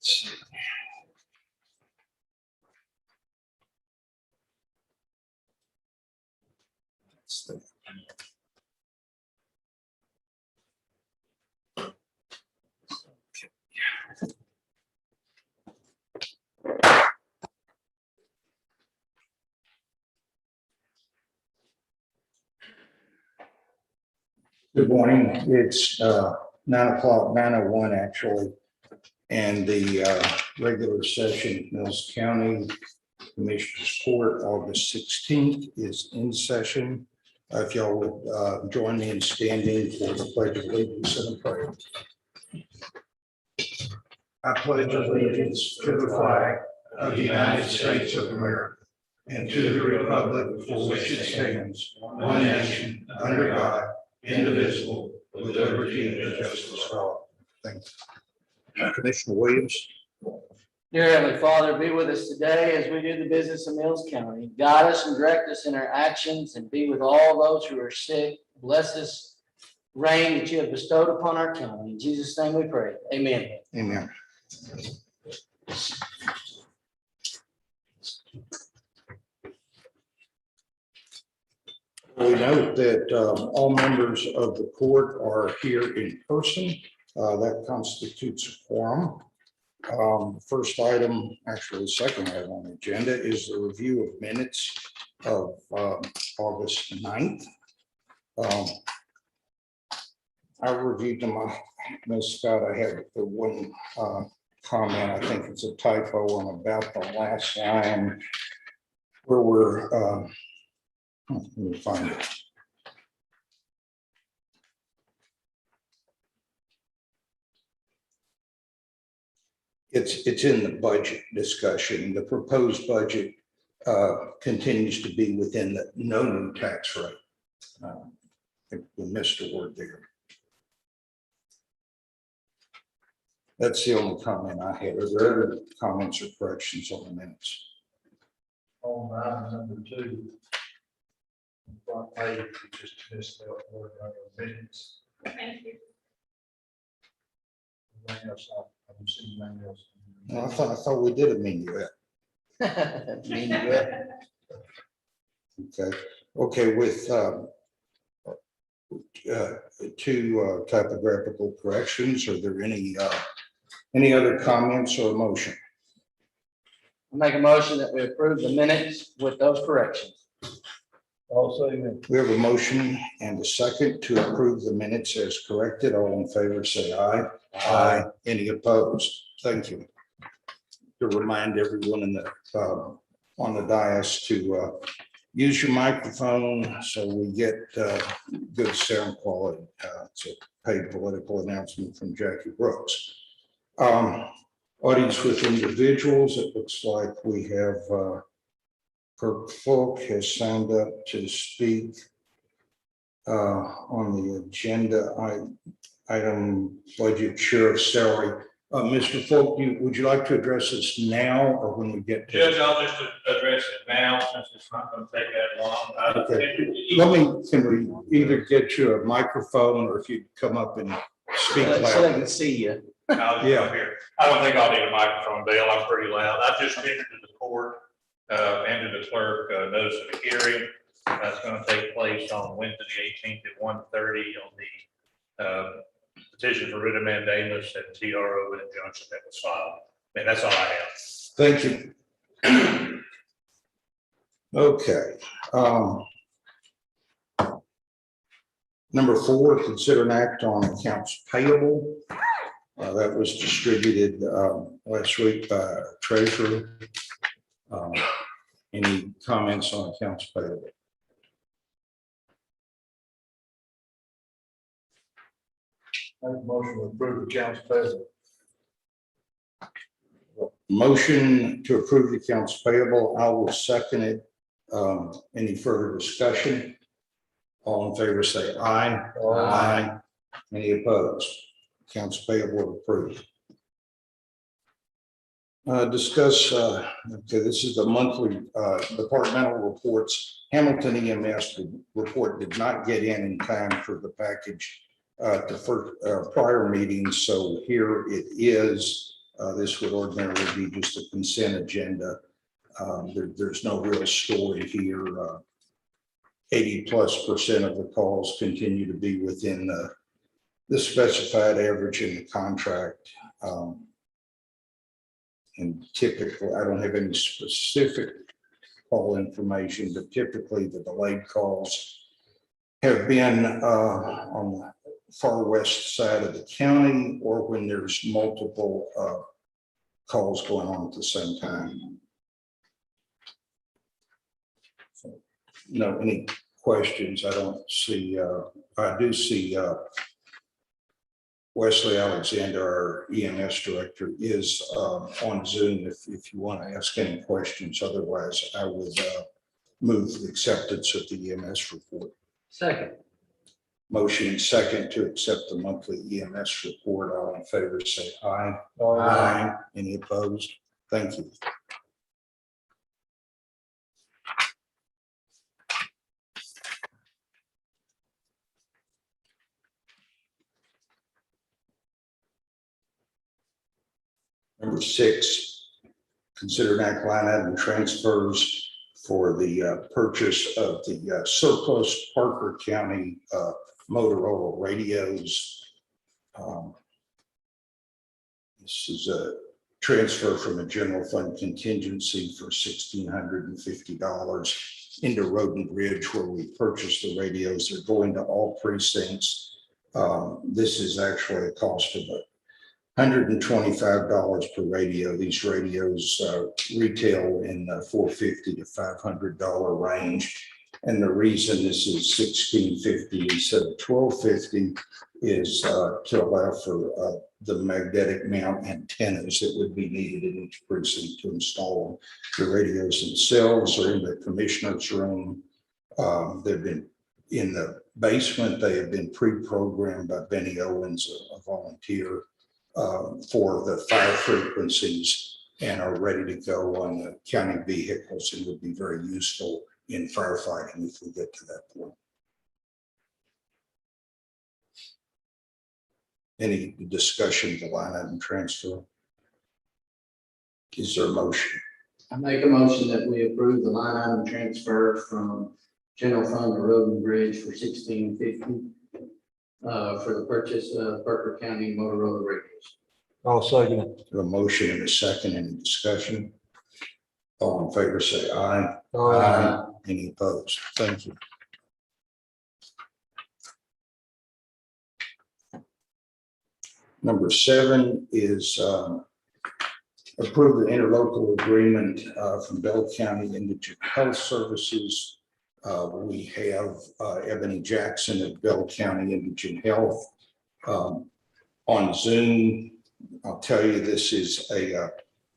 Good morning. It's 9 o'clock, 9:01 actually. And the regular session, Mills County Commissioners Court, August 16th is in session. If y'all would join me in standing for the Pledge of Allegiance and prayer. I pledge allegiance to the flag of the United States of America and to the republic for which it stands, one nation, under God, indivisible, with liberty and justice for all. Thank you. Commissioner Williams. Dear Heavenly Father, be with us today as we do the business of Mills County. Guide us and direct us in our actions and be with all those who are sick. Bless this rain that you have bestowed upon our county. In Jesus' name we pray. Amen. Amen. We note that all members of the court are here in person. That constitutes a quorum. First item, actually the second item on the agenda is the review of minutes of August 9th. I reviewed them. Ms. Scott, I had the one comment. I think it's a typo on about the last line where we're let me find it. It's in the budget discussion. The proposed budget continues to be within the no new tax rate. We missed a word there. That's the only comment I had. Are there other comments or corrections on the minutes? On item number 2, front page, we just missed that word under minutes. Thank you. Anything else? I haven't seen anything else. No, I thought we did a minuet. Okay, with two typographical corrections. Are there any other comments or motion? I make a motion that we approve the minutes with those corrections. I'll say that. We have a motion and a second to approve the minutes as corrected. All in favor, say aye. Aye. Any opposed? Thank you. To remind everyone in the on the dais to use your microphone so we get good sound quality. It's a paid political announcement from Jackie Brooks. Audience with individuals, it looks like we have Kirk Folk has signed up to speak on the agenda item budget sheriff salary. Mr. Folk, would you like to address this now or when we get to? Judge, I'll just address it now since it's not going to take that long. Okay. Can we either get you a microphone or if you come up and speak So they loud? can see you. I'll just come here. I don't think I'll need a microphone, Bill. I'm pretty loud. I just entered to the court and to the clerk notice of the hearing. That's going to take place on Wednesday the 18th at 1:30 on the petition for writ of mandamus and TRO injunction that was filed. And that's all I have. Thank you. Okay. Number 4, consider an act on accounts payable. That was distributed last week by treasurer. Any comments on accounts payable? Make a motion to approve the accounts payable. Motion to approve the accounts payable. I will second it. Any further discussion? All in favor say aye. Aye. Any opposed? Accounts payable approved. Discuss, okay, this is the monthly departmental reports. Hamilton EMS report did not get in time for the package to prior meetings, so here it is. This would ordinarily be just a consent agenda. There's no real story here. 80+% of the calls continue to be within the specified average in the contract. And typically, I don't have any specific call information, but typically the delayed calls have been on the far west side of the county, or when there's multiple calls going on at the same time. So, no, any questions? I don't see, I do see Wesley Alexander, our EMS director, is on Zoom if you want to ask any questions. Otherwise, I would move the acceptance of the EMS report. Second. Motion and second to accept the monthly EMS report. All in favor, say aye. Aye. Any opposed? Thank you. Number 6, consider an act line item transfers for the purchase of the surplus Parker County Motorola radios. This is a transfer from a general fund contingency for $1,650 into Road and Bridge, where we purchased the radios. They're going to all precincts. This is actually a cost of $125 per radio. These radios retail in the $450 to $500 range. And the reason this is $1,650 instead of $1,250 is to allow for the magnetic mount antennas that would be needed in each precinct to install them. The radios themselves are in the commissioner's room. They've been in the basement. They have been pre-programmed by Benny Owens, a volunteer, for the 5 frequencies, and are ready to go on the county vehicles, and would be very useful in firefighting if we get to that point. Any discussion of the line item transfer? Is there a motion? I make a motion that we approve the line item transfer from general fund to Road and Bridge for $1,650 for the purchase of Parker County Motorola radios. I'll second it. A motion and a second. Any discussion? All in favor, say aye. Any opposed? Thank you. Number 7 is approve the interlocal agreement from Bell County Indigent Health Services. We have Ebony Jackson of Bell County Indigent Health on Zoom. I'll tell you, this is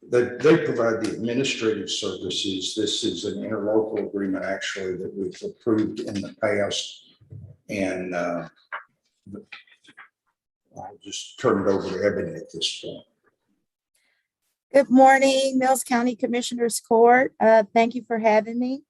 they provide the administrative services. This is an interlocal agreement actually that we've approved in the past. And I'll just turn it over to Ebony at this point. Good morning, Mills County Commissioners Court. Thank you for having me.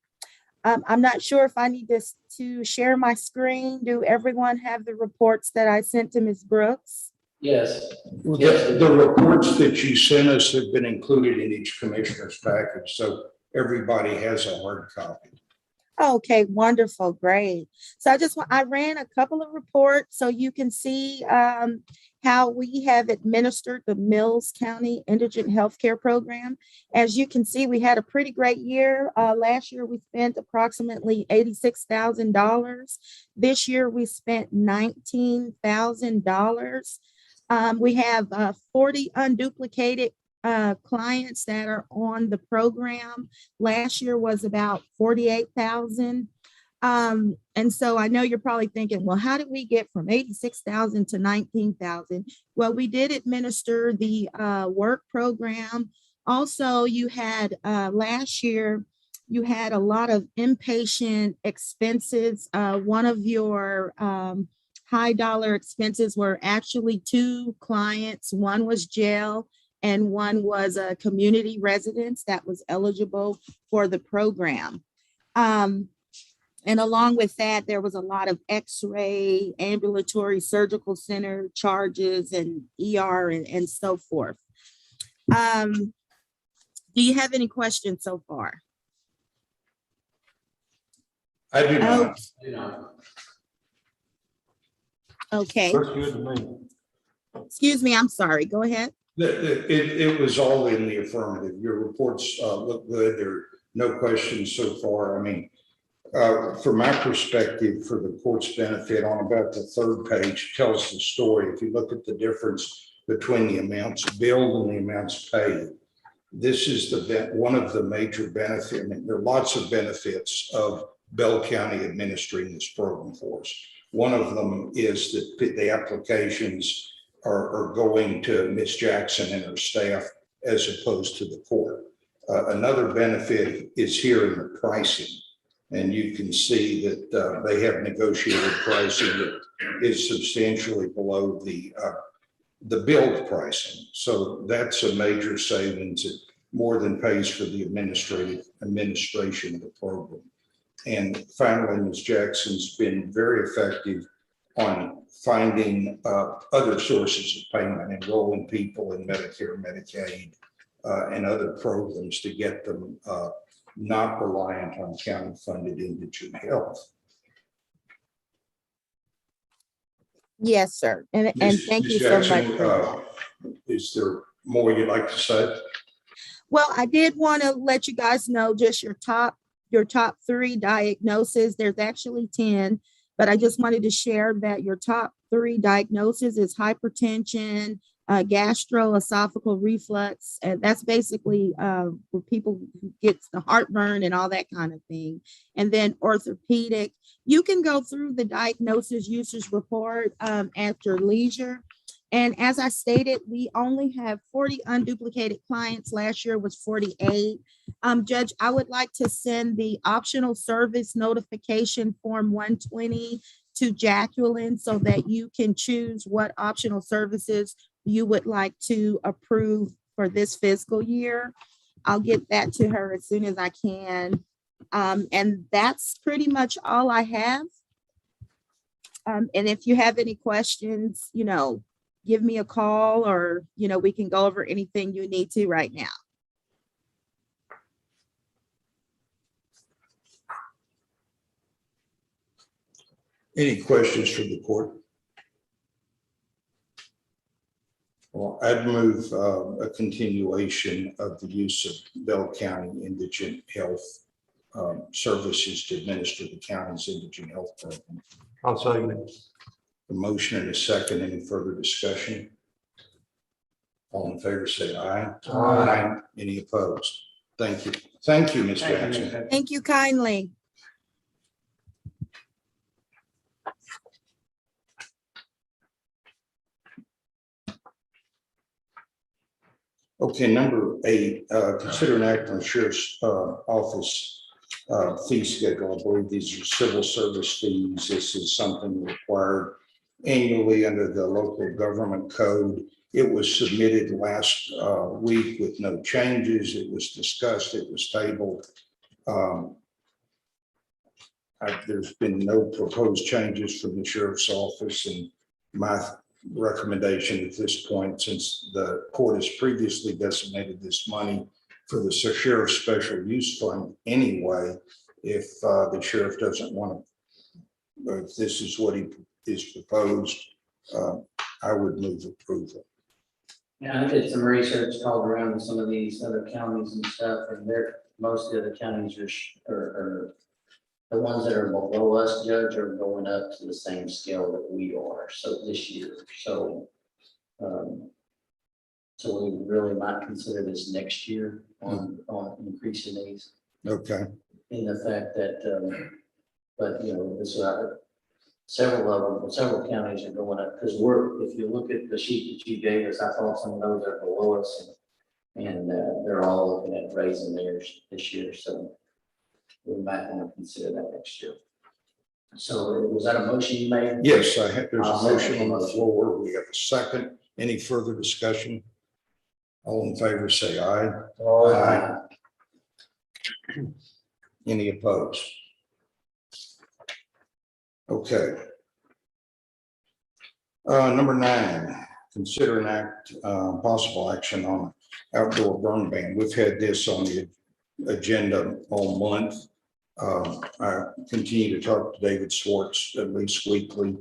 I'm not sure if I need to share my screen. Do everyone have the reports that I sent to Ms. Brooks? Yes. The reports that you sent us have been included in each commissioner's package, so everybody has a hard copy. Okay, wonderful, great. So I ran a couple of reports so you can see how we have administered the Mills County Indigent Healthcare Program. As you can see, we had a pretty great year. Last year, we spent approximately $86,000. This year, we spent $19,000. We have 40 unduplicated clients that are on the program. Last year was about 48,000. And so I know you're probably thinking, well, how did we get from 86,000 to 19,000? Well, we did administer the work program. Also, you had last year, you had a lot of inpatient expenses. One of your high dollar expenses were actually 2 clients. One was jail and one was a community residence that was eligible for the program. And along with that, there was a lot of X-ray, ambulatory surgical center charges and ER and so forth. Do you have any questions so far? I do Oh, not. You know, okay. Looks good to me. Excuse me, I'm sorry. Go ahead. It was all in the affirmative. Your reports look good. There are no questions so far. I mean, from my perspective, for the court's benefit, on about the third page tells the story. If you look at the difference between the amounts billed and the amounts paid, this is one of the major benefits. I mean, there are lots of benefits of Bell County administering this program for us. One of them is that the applications are going to Ms. Jackson and her staff as opposed to the court. Another benefit is here in the pricing. And you can see that they have negotiated pricing that is substantially below the billed pricing. So that's a major savings. It more than pays for the administration of the program. And finally, Ms. Jackson's been very effective on finding other sources of payment, enrolling people in Medicare, Medicaid, and other programs to get them not reliant on county-funded indigent health. Yes, sir. And thank Ms. you so much. Jackson, for that. is there more you'd like to say? Well, I did want to let you guys know just your top 3 diagnoses. There's actually 10, but I just wanted to share that your top 3 diagnoses is hypertension, gastroesophageal reflux, and that's basically where people get the heartburn and all that kind of thing. And then orthopedic. You can go through the diagnosis usage report at your leisure. And as I stated, we only have 40 unduplicated clients. Last year was 48. Judge, I would like to send the optional service notification form 120 to Jacqueline so that you can choose what optional services you would like to approve for this fiscal year. I'll get that to her as soon as I can. And that's pretty much all I have. And if you have any questions, give me a call or, we can go over anything you need to right now. Any questions from the court? Well, I'd move a continuation of the use of Bell County Indigent Health Services to administer the county's indigent health program. I'll second it. A motion and a second. Any further discussion? All in favor, say aye. Aye. Any opposed? Thank you. Thank you, Ms. thank you, Jackson. Ms. Jackson. Thank you kindly. Okay, number 8, consider an act on the sheriff's office fee schedule. I believe these are civil service fees. This is something required annually under the local government code. It was submitted last week with no changes. It was discussed, it was tabled. There's been no proposed changes from the sheriff's office, and my recommendation at this point, since the court has previously designated this money for the sheriff's special use fund anyway, if the sheriff doesn't want to, if this is what he is proposed, I would move approval. Yeah, I did some research, called around in some of these other counties and stuff, and most of the other counties are the ones that are below us, Judge, are going up to the same scale that we are. So this year, so we really might consider this next year on increasing these, Okay, in the fact that, but this several counties are going up, because if you look at the sheet that you gave us, I thought some of those are below us, and they're all looking at raising theirs this year. So we might want to consider that next year. So was that a motion you made? yes, there's a I'll second motion the on the motion. floor. We have a second. Any further discussion? All in favor, say aye. Aye. Any opposed? Okay. Number 9, consider an act, possible action on outdoor burn ban. We've had this on the agenda all month. I continue to talk to David Swartz at least weekly.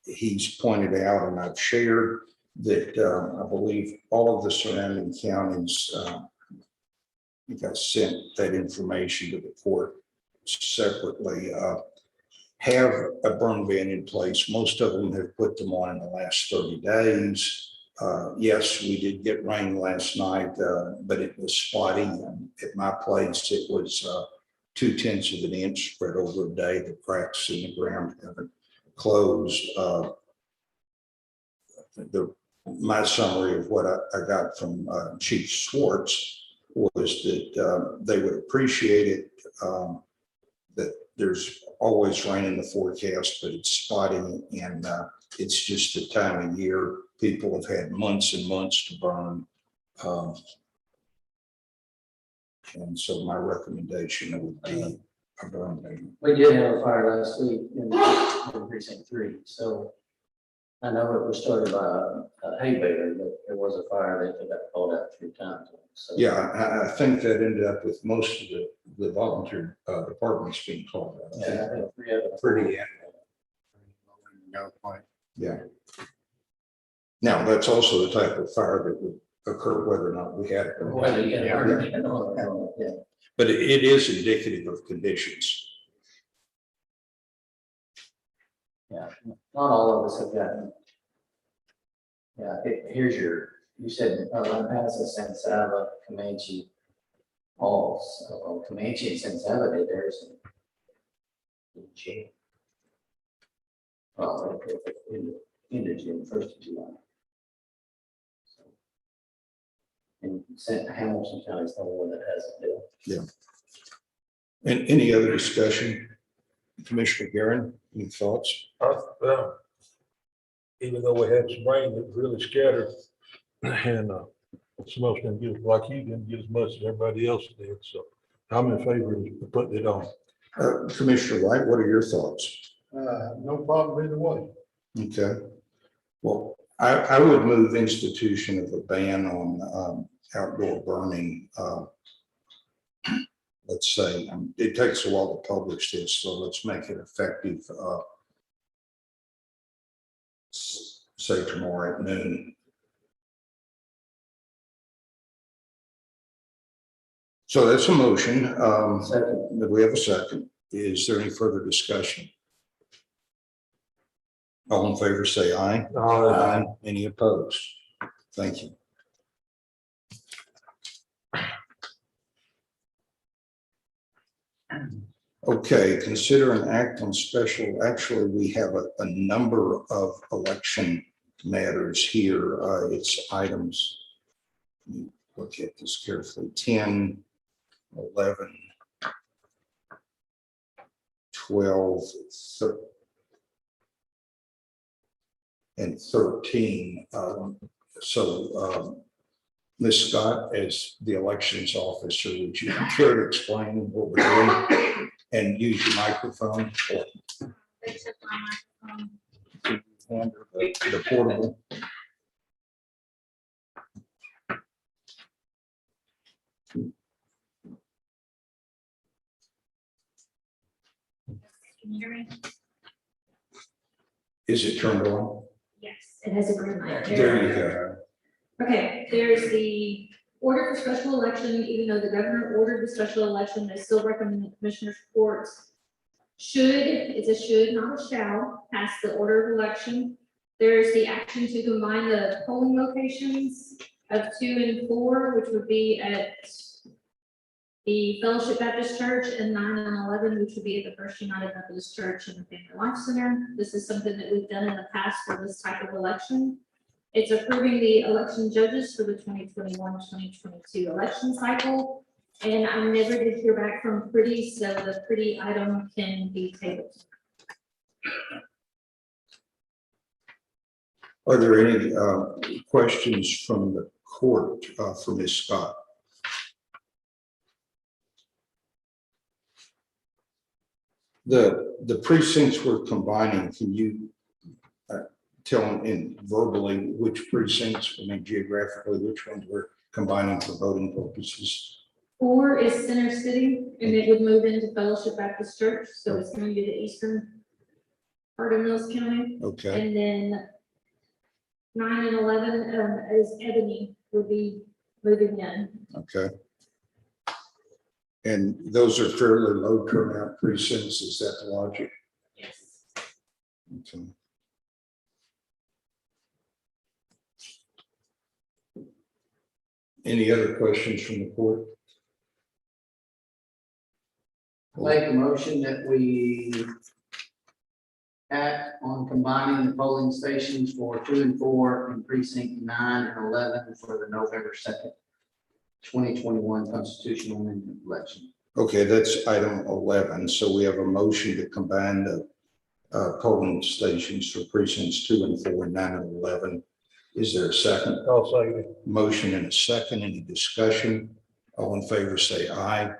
He's pointed out, and I've shared, that I believe all of the surrounding counties, I think I sent that information to the court separately, have a burn ban in place. Most of them have put them on in the last 30 days. Yes, we did get rain last night, but it was spotty. At my place, it was 0.2 of an inch spread over a day. The cracks in the ground haven't closed. My summary of what I got from Chief Swartz was that they would appreciate it, that there's always rain in the forecast, but it's spotty, and it's just the time of year. People have had months and months to burn. And so my recommendation would be a burn ban. We did have a fire last week in precinct 3, so I know it was started by a hay baler, but there was a fire that got called out 3 times. So. Yeah, I think that ended up with most of the volunteer departments being called out. Yeah, I think 3 of them. Pretty. Yeah. Now, that's also the type of fire that would occur whether or not we had it. Whether you get hurt, yeah. But it is indicative of conditions. Yeah, not all of us have gotten. Yeah, here's you said, Lampasas, San Saba, Comanche, all, so Comanche and San Saba did theirs in June. Well, in the June, 1st of July. So, and Hamilton County is the only one that hasn't been. Yeah. And any other discussion? Commissioner Guerin, any thoughts? Even though we had some rain, it was really scattered. And some else didn't get, like you didn't get as much as everybody else did. So I'm in favor of putting it on. Commissioner Wright, what are your thoughts? No problem either way. Okay. Well, I would move institution of a ban on outdoor burning. Let's say, it takes a while to publish this, so let's make it effective, say tomorrow at noon. So that's a motion. Second. We have a second. Is there any further discussion? All in favor, say aye. Aye. Any opposed? Thank you. Okay, consider an act on special, actually, we have a number of election matters here. It's items, let me look at this carefully, 10, 11, 12, and 13. Ms. Scott, as the elections officer, would you care to explain what we're doing and use your microphone? The portable. Can you hear me? Is it turned on? Yes, it has a green light. There you go. Okay, there's the order for special election. Even though the governor ordered the special election, they still recommend the commissioner's court should, it's a should, not a shall, pass the order of election. There's the action to combine the polling locations of 2 and 4, which would be at the Fellowship Baptist Church, and 9 and 11, which would be at the First United Methodist Church and the Family Life Center. This is something that we've done in the past for this type of election. It's approving the election judges for the 2021-2022 election cycle. And I never did hear back from Pretty, so the Pretty item can be tabled. Are there any questions from the court for Ms. Scott? The precincts we're combining, can you tell them in verbally which precincts, I mean geographically, which ones we're combining for voting purposes? 4 is Center City, and it would move into Fellowship Baptist Church, so it's going to be the eastern part of Mills County. Okay, And then 9 and 11 is Ebony would be moving in. okay. And those are fairly low turnout precincts, is that the logic? Yes. Okay. Any other questions from the court? Make a motion that we act on combining the polling stations for 2 and 4 in precinct 9 and 11 for the November 2nd, 2021 constitutional amendment election. Okay, that's item 11. So we have a motion to combine the polling stations for precincts 2 and 4, 9 and 11. Is there a second? I'll say it. Motion and a second. Any discussion? All in favor, say aye.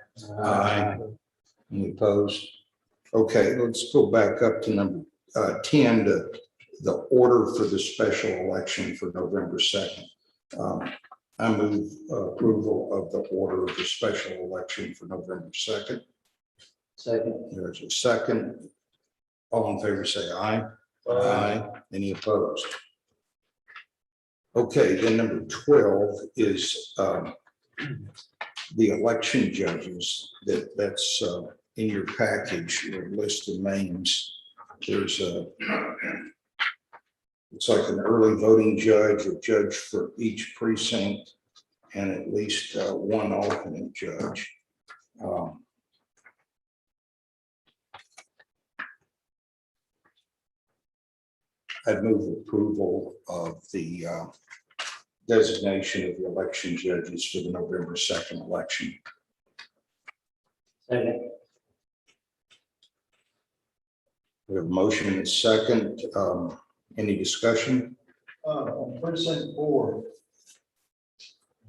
Aye. Any opposed? Okay, let's go back up to number 10, the order for the special election for November 2nd. I move approval of the order of the special election for November 2nd. Second. There's a second. All in favor, say aye. Aye. Any opposed? Okay, then number 12 is the election judges. That's in your package, your list of names. There's it's like an early voting judge, a judge for each precinct, and at least one alternate judge. I'd move approval of the designation of the election judges for the November 2nd election. Second. We have a motion and a second. Any discussion? On precinct 4,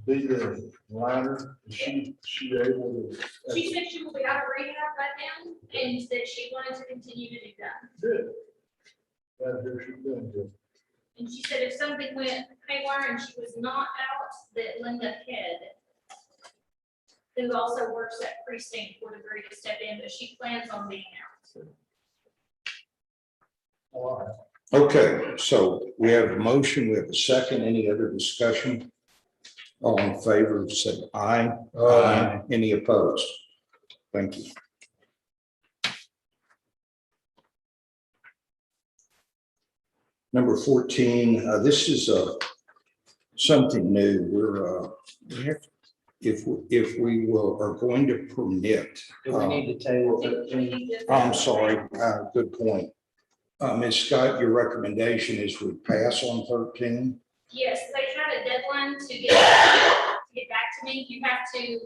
the ladder, is she able to? She said she will be out of rehab right now, and that she wanted to continue to do that. Good. Glad to hear she's doing good. And she said if something went haywire and she was not out, that Linda Head, who also works at precinct, would agree to step in, but she plans on being out. All right. Okay, so we have a motion, we have a second. Any other discussion? All in favor, say aye. Aye. Any opposed? Thank you. Number 14, this is something new. If we are going to permit. Do we need to table 13? I'm sorry, good point. Ms. Scott, your recommendation is we pass on 13? Yes, they had a deadline to get back to me. You have to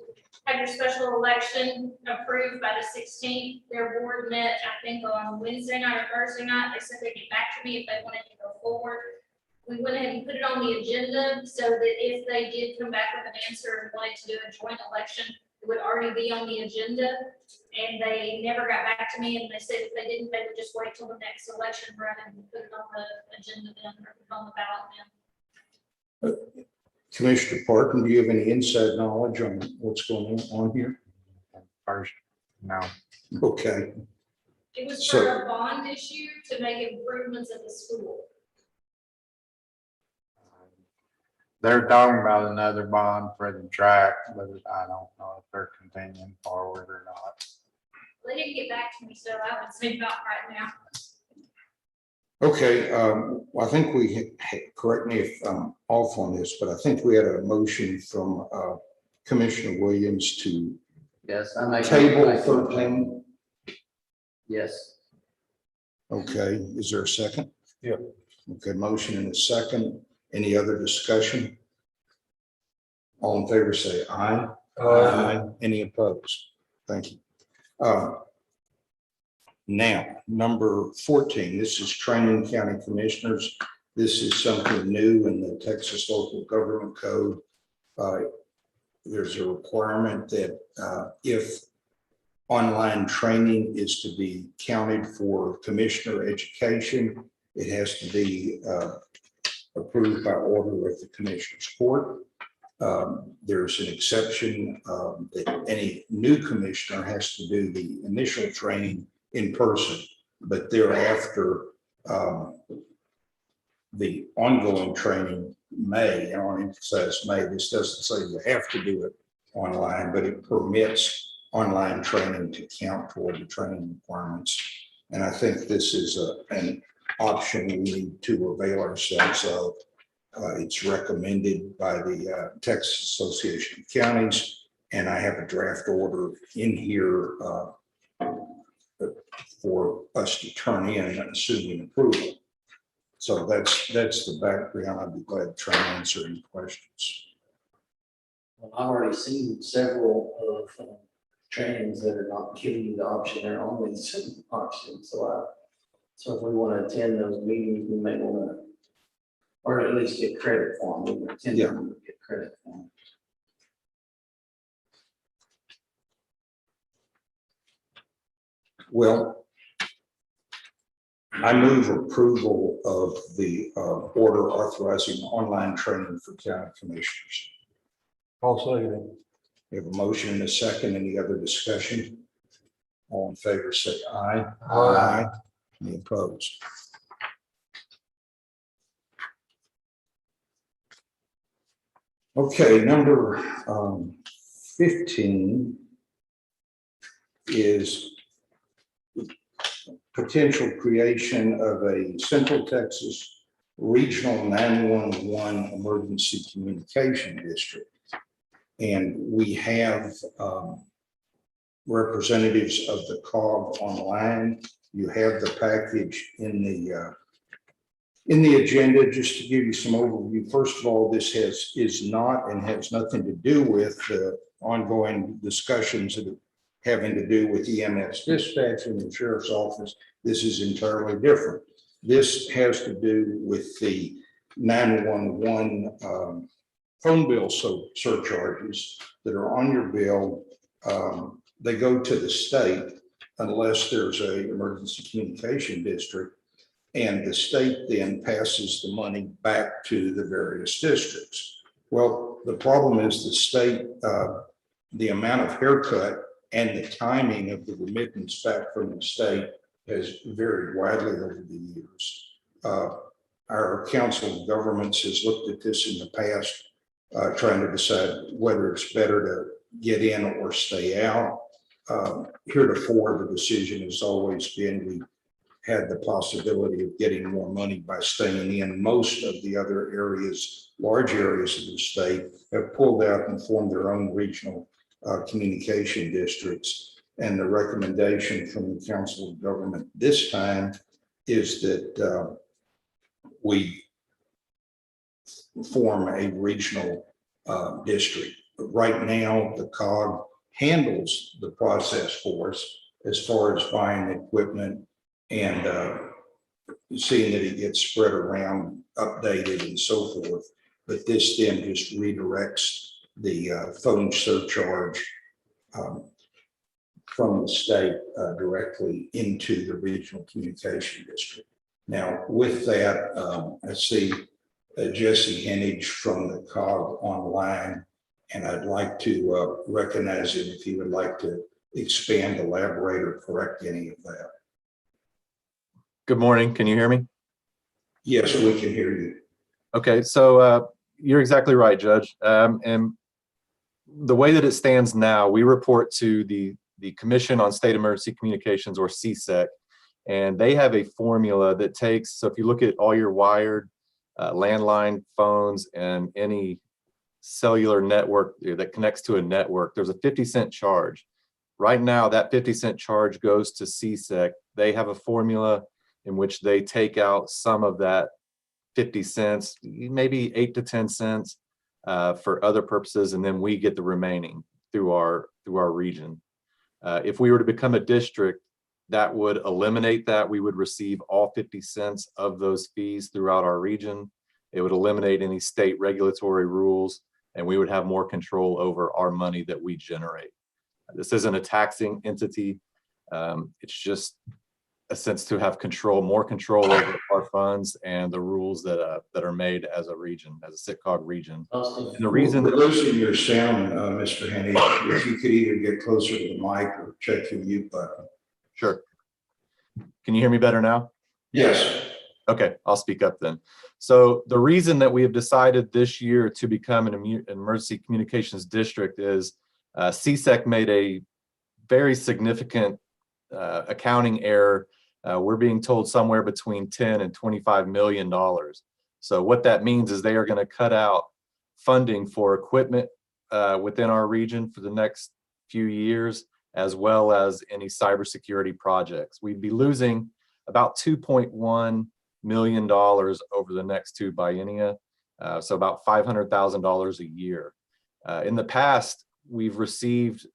have your special election approved by the 16th. Their board met, I think, on Wednesday night or Thursday night. They said they'd get back to me if they wanted to go forward. We went ahead and put it on the agenda so that if they did come back with an answer and wanted to do a joint election, it would already be on the agenda. And they never got back to me, and they said if they didn't, they would just wait till the next election run and put it on the agenda then, or put it on the ballot then. Commissioner Parkin, do you have any inside knowledge on what's going on here? First, no. Okay, It was So- for a bond issue to make improvements at the school. They're talking about another bond for the track, but I don't know if they're continuing forward or not. They didn't get back to me, so I would say not right now. okay, I think correct me if I'm off on this, but I think we had a motion from Commissioner Williams to Yes, I make. table 13. Yes. Okay, is there a second? Yeah. Okay, motion and a second. Any other discussion? All in favor, say aye. Any opposed? Thank you. Now, number 14, this is training county commissioners. This is something new in the Texas Local Government Code. There's a requirement that if online training is to be counted for commissioner education, It has to be approved by order of the Commissioners Court. There's an exception that any new commissioner has to do the initial training in person, but thereafter, the ongoing training may, and I emphasize may, this doesn't say you have to do it online, but it permits online training to count toward the training requirements. And I think this is an option we need to avail ourselves of. It's recommended by the Texas Association of Counties, and I have a draft order in here for us to turn in, assuming approval. So that's the background. I'd be glad to try and answer any questions. Well, I've already seen several of trainings that are not giving you the option, they're only some options, so if we want to attend those meetings, we may want to, or at least get credit for them, we would attend them and get credit for them. Well, I move approval of the order authorizing online training for county commissioners. I'll say that. We have a motion and a second. Any other discussion? All in favor, say aye. Aye. Any opposed? Okay, number 15 is potential creation of a Central Texas Regional 911 Emergency Communication District. And we have representatives of the COG online. You have the package in the agenda. Just to give you some overview. First of all, this is not and has nothing to do with the ongoing discussions that are having to do with EMS dispatch in the sheriff's office. This is entirely different. This has to do with the 911 phone bill surcharges that are on your bill. They go to the state unless there's a emergency communication district, and the state then passes the money back to the various districts. Well, the problem is the state, the amount of haircut and the timing of the remittance back from the state has varied widely over the years. Our Council of Governments has looked at this in the past, trying to decide whether it's better to get in or stay out. Heretofore, the decision has always been we had the possibility of getting more money by staying in. Most of the other areas, large areas of the state, have pulled out and formed their own regional communication districts. And the recommendation from the Council of Government this time is that we form a regional district. But right now, the COG handles the process for us as far as buying equipment and seeing that it gets spread around, updated and so forth. But this then just redirects the phone surcharge from the state directly into the regional communication district. Now, with that, I see Jesse Hennig from the COG online, and I'd like to recognize him if he would like to expand, elaborate, or correct any of that. Good morning. Can you hear me? Yes, we can hear you. Okay, so you're exactly right, Judge. And the way that it stands now, we report to the Commission on State Emergency Communications, or CSEC, and they have a formula that takes, so if you look at all your wired landline phones and any cellular network that connects to a network, there's a 50-cent charge. Right now, that 50-cent charge goes to CSEC. They have a formula in which they take out some of that 50 cents, maybe 8 to 10 cents for other purposes, and then we get the remaining through our region. If we were to become a district, that would eliminate that. We would receive all 50 cents of those fees throughout our region. It would eliminate any state regulatory rules, and we would have more control over our money that we generate. This isn't a taxing entity. It's just a sense to have more control over our funds and the rules that are made as a region, as a SITCOG region. Austin. And the reason We're losing your sound, Mr. Henny. If you could either get closer to the mic or check your mute button. Sure. Can you hear me better now? Yes. Okay, I'll speak up then. So the reason that we have decided this year to become an emergency communications district is CSEC made a very significant accounting error. We're being told somewhere between 10 and $25 million. So what that means is they are going to cut out funding for equipment within our region for the next few years, as well as any cybersecurity projects. We'd be losing about $2.1 million over the next 2 biennia, so about $500,000 a year. In the past, we've received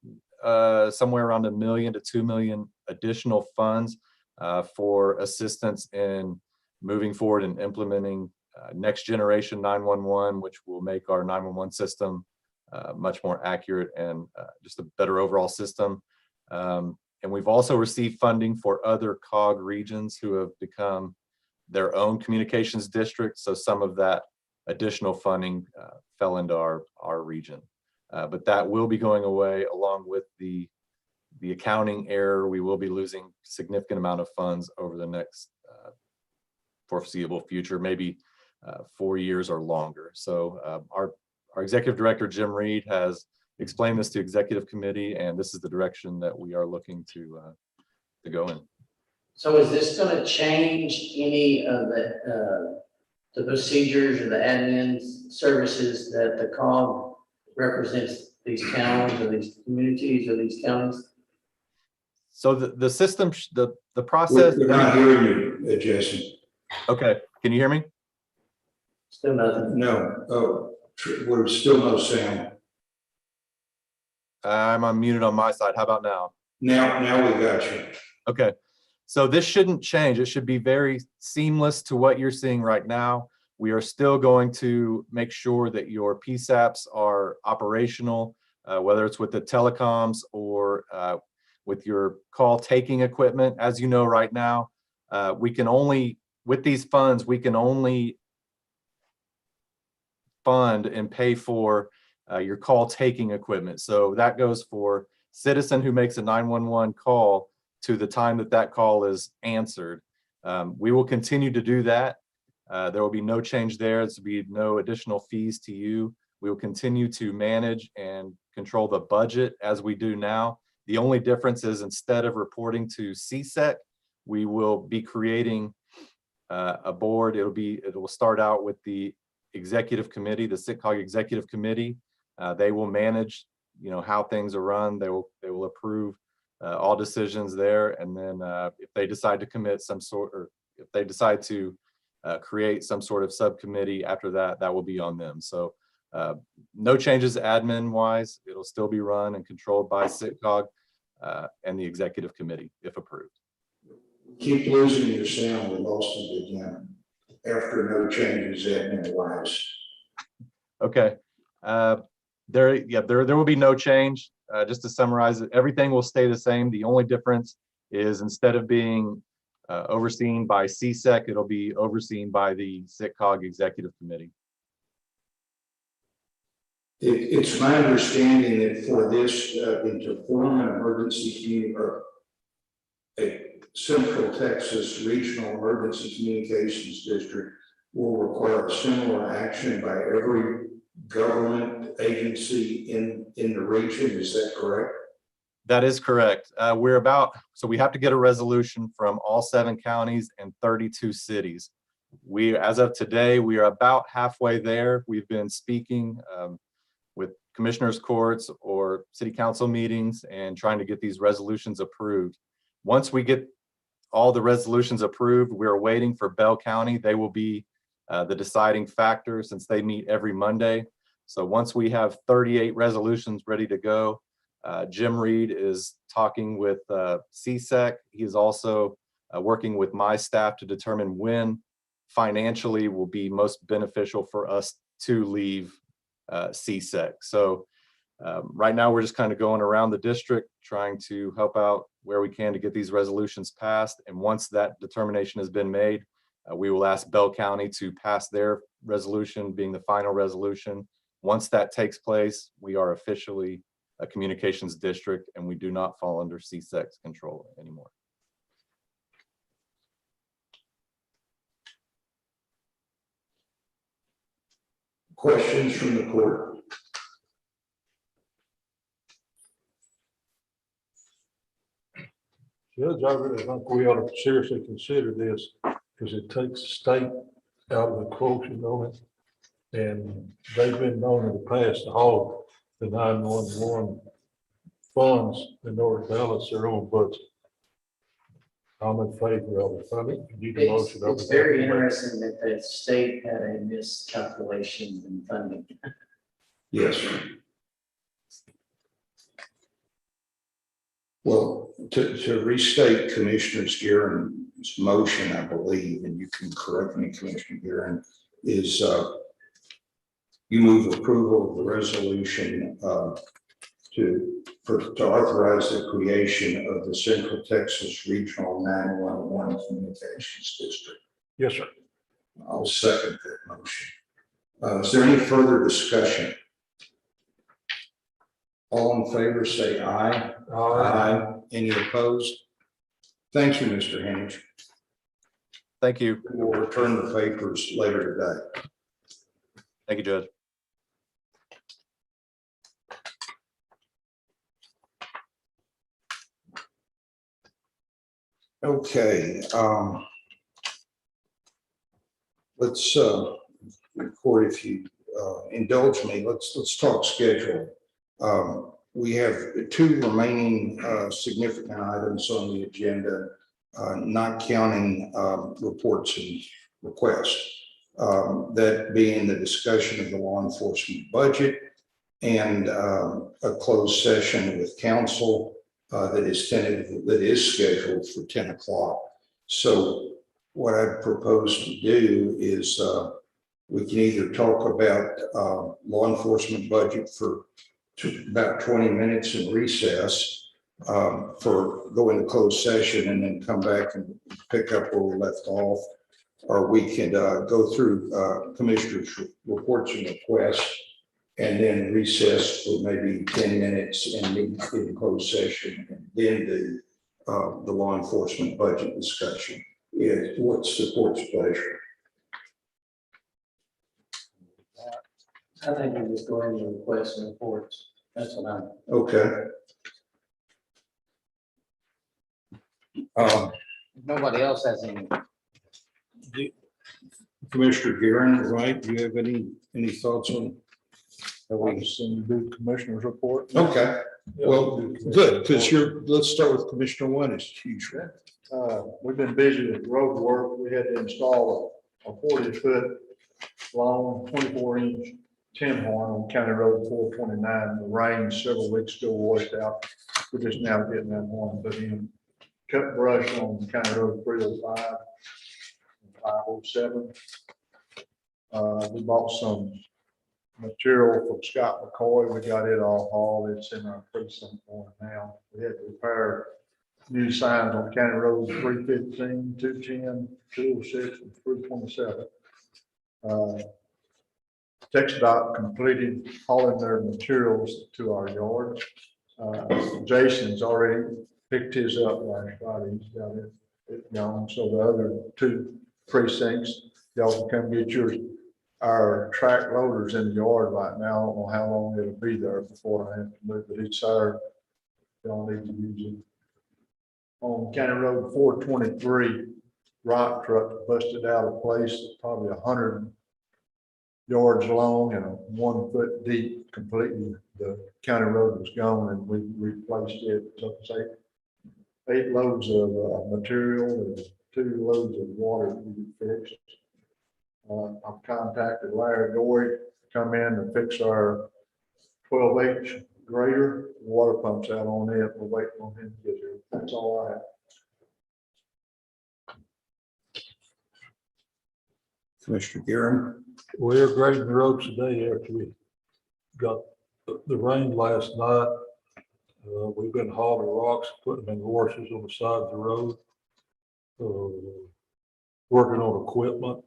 somewhere around $1 million to $2 million additional funds for assistance in moving forward and implementing next generation 911, which will make our 911 system much more accurate and just a better overall system. And we've also received funding for other COG regions who have become their own communications districts. So some of that additional funding fell into our region. But that will be going away along with the accounting error. We will be losing significant amount of funds over the next foreseeable future, maybe 4 years or longer. So our executive director, Jim Reed, has explained this to executive committee, and this is the direction that we are looking to go in. So is this gonna change any of the procedures or the admin services that the COG represents these towns or these communities or these counties? So the system, the process. We're not hearing you, Jesse. Okay, can you hear me? Still nothing. No, we're still no sound. I'm unmuted on my side. How about now? Now we got you. Okay, so this shouldn't change. It should be very seamless to what you're seeing right now. We are still going to make sure that your PSAPs are operational, whether it's with the telecoms or with your call taking equipment. As you know, right now, we can only, with these funds, we can only fund and pay for your call taking equipment. So that goes for citizen who makes a 911 call to the time that that call is answered. We will continue to do that. There will be no change there. There will be no additional fees to you. We will continue to manage and control the budget as we do now. The only difference is instead of reporting to CSEC, we will be creating a board. It will start out with the executive committee, the SITCOG executive committee. They will manage, how things are run. They will approve all decisions there. And then if they decide to commit some sort, or if they decide to create some sort of subcommittee after that, that will be on them. So no changes admin wise. It'll still be run and controlled by SITCOG and the executive committee if approved. Keep losing your sound. We lost it again after no changes admin wise. Okay. There will be no change. Just to summarize it, everything will stay the same. The only difference is instead of being overseen by CSEC, it'll be overseen by the SITCOG executive committee. It's my understanding that for this, to form an emergency community or a Central Texas Regional Emergency Communications District will require a similar action by every government agency in the region. Is that correct? That is correct. So we have to get a resolution from all 7 counties and 32 cities. As of today, we are about halfway there. We've been speaking with commissioners' courts or city council meetings and trying to get these resolutions approved. Once we get all the resolutions approved, we're waiting for Bell County. They will be the deciding factor since they meet every Monday. So once we have 38 resolutions ready to go, Jim Reed is talking with CSEC. He is also working with my staff to determine when financially will be most beneficial for us to leave CSEC. So right now we're just kind of going around the district trying to help out where we can to get these resolutions passed. And once that determination has been made, we will ask Bell County to pass their resolution, being the final resolution. Once that takes place, we are officially a communications district and we do not fall under CSEC's control anymore. Questions from the court? Judge, I really think we ought to seriously consider this because it takes the state out of the quotient on it. And they've been known in the past to hold the 911 funds in order to balance their own budget. I'm in favor of it. I think you need a It's motion. it's very interesting that the state had a miscalculation in funding. Yes. Well, to restate Commissioner Guerin's motion, I believe, and you can correct me, Commissioner Guerin, is you move approval of the resolution to authorize the creation of the Central Texas Regional 911 Communications District. Yes, sir. I'll second that motion. Is there any further discussion? All in favor, say aye. Aye. Any opposed? Thank you, Mr. Hennig. Thank you. We'll return the papers later today. Thank you, Judge. Okay, let's, Corey, if you indulge me, let's talk schedule. We have two remaining significant items on the agenda, not counting reports and requests. That being the discussion of the law enforcement budget and a closed session with counsel that is tentative, that is scheduled for 10 o'clock. So what I propose to do is we can either talk about law enforcement budget for about 20 minutes in recess for going to closed session and then come back and pick up where we left off. Or we can go through commissioners' reports and requests and then recess for maybe 10 minutes and meet in closed session and then the law enforcement budget discussion. What's the court's pleasure? I think we just go ahead and request and reports. That's what I'm. Okay. Nobody else has any. Commissioner Guerin, right? Do you have any thoughts on? We send the commissioner's report. Okay, well, good, because let's start with Commissioner One as usual. We've been busy with road work. We had to install a 40-foot long, 24-inch tin horn on County Road 429. The rain several weeks ago washed out. We're just now getting that horn put in. Cut brush on County Road 305, 507. We bought some material from Scott McCoy. We got it all hauled. It's in our precinct one now. We had to repair new signs on County Road 315, 210, 206, and 327. TxDOT completed hauling their materials to our yard. Jason's already picked his up last Friday. He's got it gone. So the other two precincts, y'all can come get yours. Our track loaders in the yard right now. I don't know how long it'll be there before I have to move it. It's our, y'all need to use it. On County Road 423, rock truck busted out of place, probably 100 yards long and 1 foot deep completely. The county road was gone and we replaced it. So it's eight loads of material and 2 loads of water to be fixed. I've contacted Larry Dory to come in and fix our 12H grader. Water pumps out on it. We're waiting on him to get here. That's all I have. Commissioner Guerin. We're grading the roads today after we got the rain last night. We've been hauling rocks, putting them in washers on the side of the road. Working on equipment.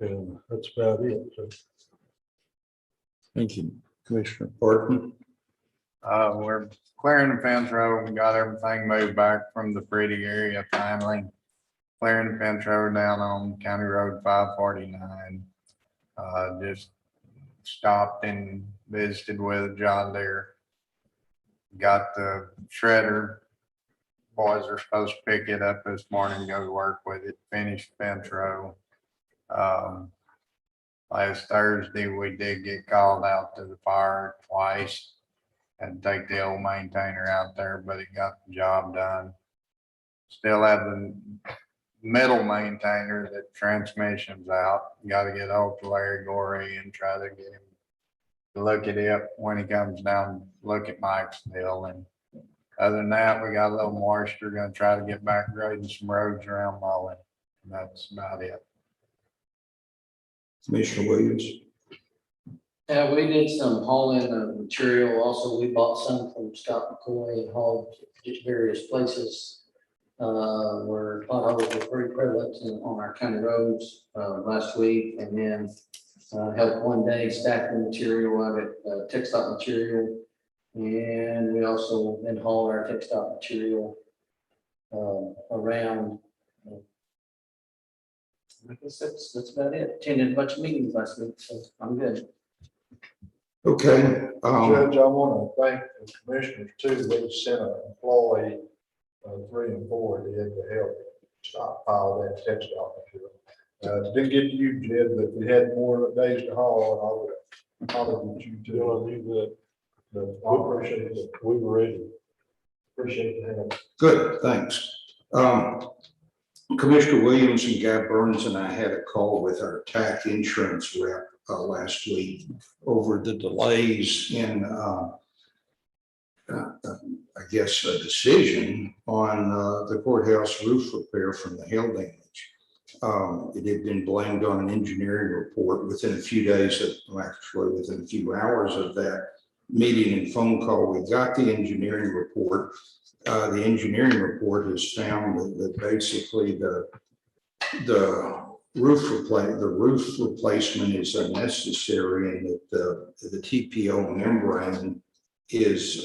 And that's about it. So, Thank you. Commissioner Parkman? We're clearing the fence road and got everything moved back from the pretty area finally. Clearing the fence road down on County Road 549. Just stopped and visited with John Deere. Got the shredder. Boys are supposed to pick it up this morning, go to work with it, finish fence row. Last Thursday, we did get called out to the fire twice. Had to take the old maintainer out there, but it got the job done. Still have the middle maintainer that transmission's out. Got to get hold of Larry Gorey and try to get him to look at it when he comes down, look at Mike still. And other than that, we got a little moisture, gonna try to get back grading some roads around Mullen. That's about it. Commissioner Williams? Yeah, we did some hauling of material. Also, we bought some from Scott McCoy and hauled to various places. Where potholes were pretty prevalent on our county roads, last week, and then helped one day stack the material out at textile material. And we also then hauled our textile material around. I guess that's about it. Attended a bunch of meetings last week, so I'm good. Okay, Judge, I want to thank the commissioners too. They sent an employee, 3 and 4, did to help stockpile that textile material. Didn't get to you, Jed, but if we had more days to haul, I would have hollered at you you know, too. I knew that But I appreciate it. we were ready. Appreciate the help. good, thanks. Commissioner Williams and Guy Burns and I had a call with our TAC insurance rep last week over the delays in, I guess, a decision on the courthouse roof repair from the hail damage. It had been blamed on an engineering report within a few days of, well, actually within a few hours of that meeting and phone call. We got the engineering report. The engineering report has found that basically the roof replacement is unnecessary and that the TPO membrane is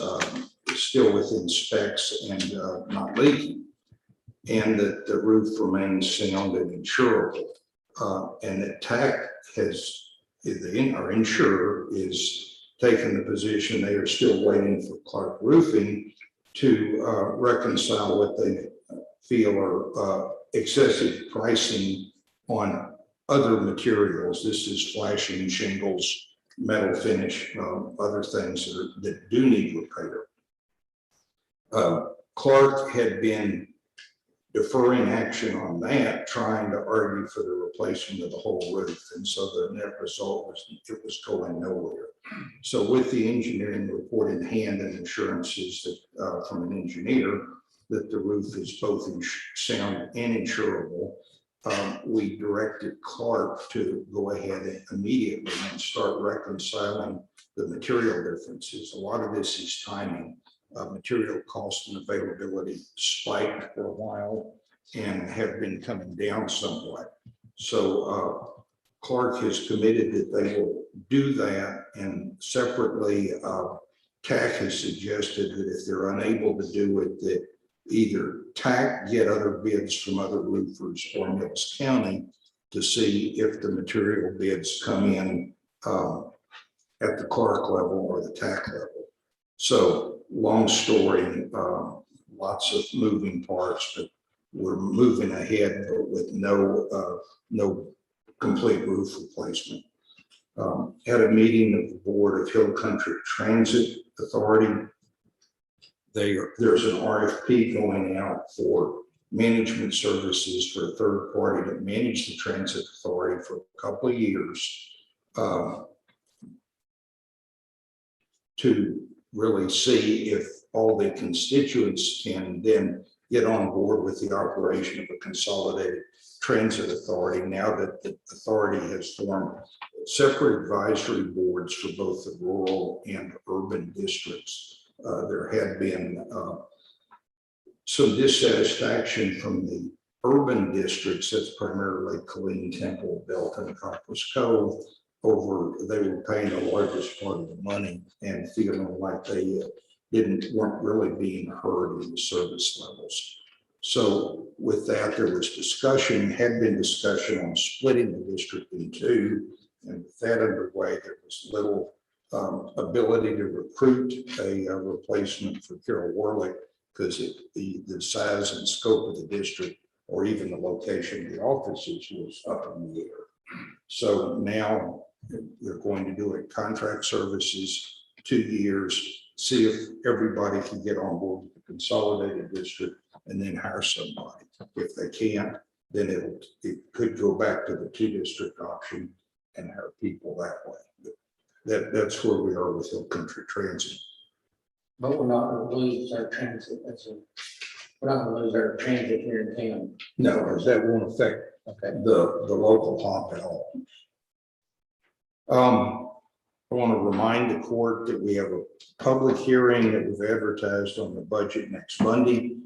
still within specs and not leaking. And that the roof remains sound and insurable. And that TAC our insurer is taking the position they are still waiting for Clark Roofing to reconcile what they feel are excessive pricing on other materials. This is flashing shingles, metal finish, other things that do need repair. Clark had been deferring action on that, trying to argue for the replacement of the whole roof. And so the net result was it was going nowhere. So with the engineering report in hand and assurances that from an engineer that the roof is both sound and insurable, we directed Clark to go ahead and immediately and start reconciling the material differences. A lot of this is timing. Material cost and availability spiked for a while and have been coming down somewhat. So Clark has committed that they will do that, and separately TAC has suggested that if they're unable to do it, that either TAC get other bids from other roofers or Mills County to see if the material bids come in at the Clark level or the TAC level. So long story, lots of moving parts, but we're moving ahead, but with no complete roof replacement. Had a meeting of the board of Hill Country Transit Authority. There's an RFP going out for management services for a third party to manage the transit authority for a couple of years to really see if all the constituents can then get on board with the operation of a consolidated transit authority now that the authority has formed separate advisory boards for both the rural and urban districts. there had been some dissatisfaction from the urban districts, that's primarily Killeen, Temple, Belton, Copperas Cove, over they were paying the largest part of the money and feeling like they weren't really being heard in the service levels. So with that, there was discussion, had been discussion on splitting the district in two. And with that underway, there was little ability to recruit a replacement for Carol Warlick because the size and scope of the district, or even the location of the offices, was up in the air. So now they're going to do it contract services, 2 years, see if everybody can get on board with the consolidated district and then hire somebody. If they can't, then it could go back to the 2-district option and hire people that way. That's where we are with Hill Country Transit. But we're not gonna lose our transit, we're not gonna lose our transit here in town. No, that won't affect Okay. the local hop at all. I want to remind the court that we have a public hearing that we've advertised on the budget next Monday.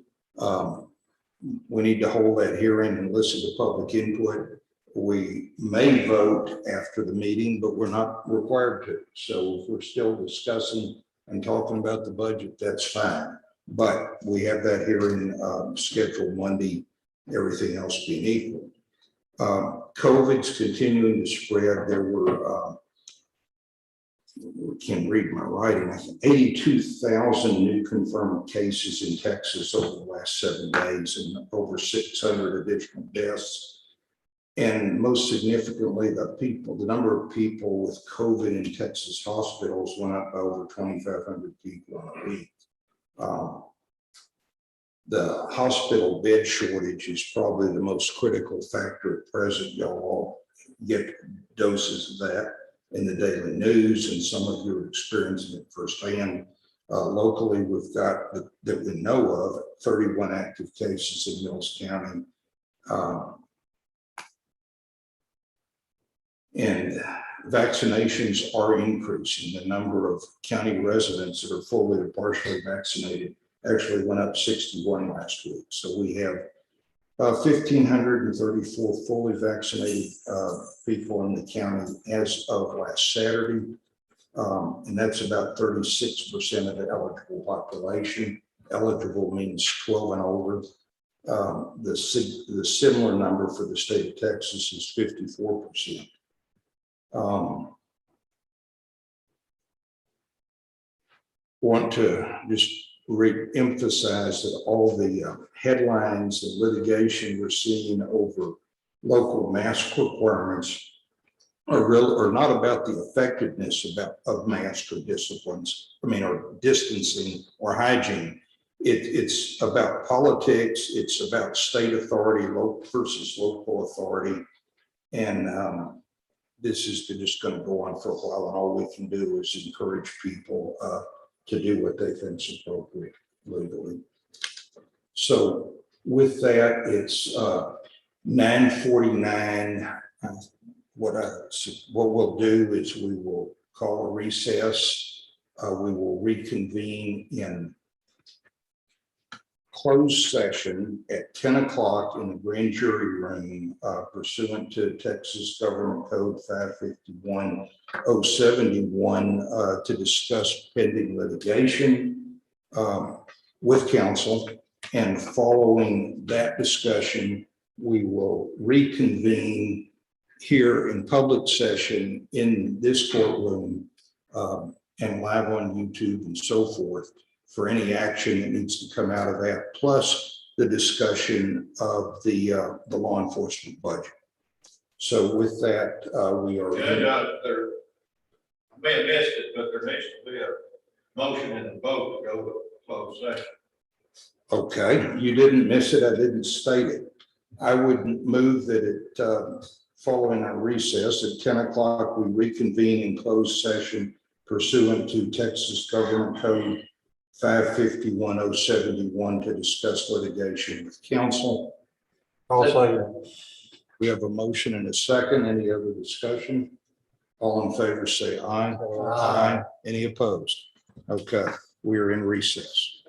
We need to hold that hearing and listen to public input. We may vote after the meeting, but we're not required to. So if we're still discussing and talking about the budget, that's fine. But we have that hearing scheduled Monday, everything else being equal. COVID's continuing to spread. There were, can't read my writing, I think 82,000 new confirmed cases in Texas over the last 7 days and over 600 additional deaths. And most significantly, the number of people with COVID in Texas hospitals went up by over 2,500 people in a week. The hospital bed shortage is probably the most critical factor at present. Y'all all get doses of that in the daily news, and some of you are experiencing it firsthand. Locally, we've got, that we know of, 31 active cases in Mills County. And vaccinations are increasing. The number of county residents that are fully or partially vaccinated actually went up 61 last week. So we have 1,534 fully vaccinated people in the county as of last Saturday. And that's about 36% of the eligible population. Eligible means 12 and older. The similar number for the state of Texas is 54%. Want to just re-emphasize that all the headlines and litigation we're seeing over local mask requirements are not about the effectiveness of masks or disciplines, or distancing or hygiene. It's about politics. It's about state authority, local versus local authority. And this is just going to go on for a while, and all we can do is encourage people to do what they think is appropriate legally. So with that, it's 9:49. What we'll do is we will call a recess. We will reconvene in closed session at 10 o'clock in the grand jury room pursuant to Texas Government Code 551-071 to discuss pending litigation with counsel. And following that discussion, we will reconvene here in public session in this courtroom and live on YouTube and so forth for any action that needs to come out of that, plus the discussion of the law enforcement budget. So with that, we are. Judge, I may have missed it, but there needs to be a motion and a vote to go to closed session. Okay, you didn't miss it. I didn't state it. I would move that it, following our recess at 10 o'clock, we reconvene in closed session pursuant to Texas Government Code 551-071 to discuss litigation with counsel. I'll say that. We have a motion and a second. Any other discussion? All in favor, say aye. Aye. Any opposed? Okay, We're in recess.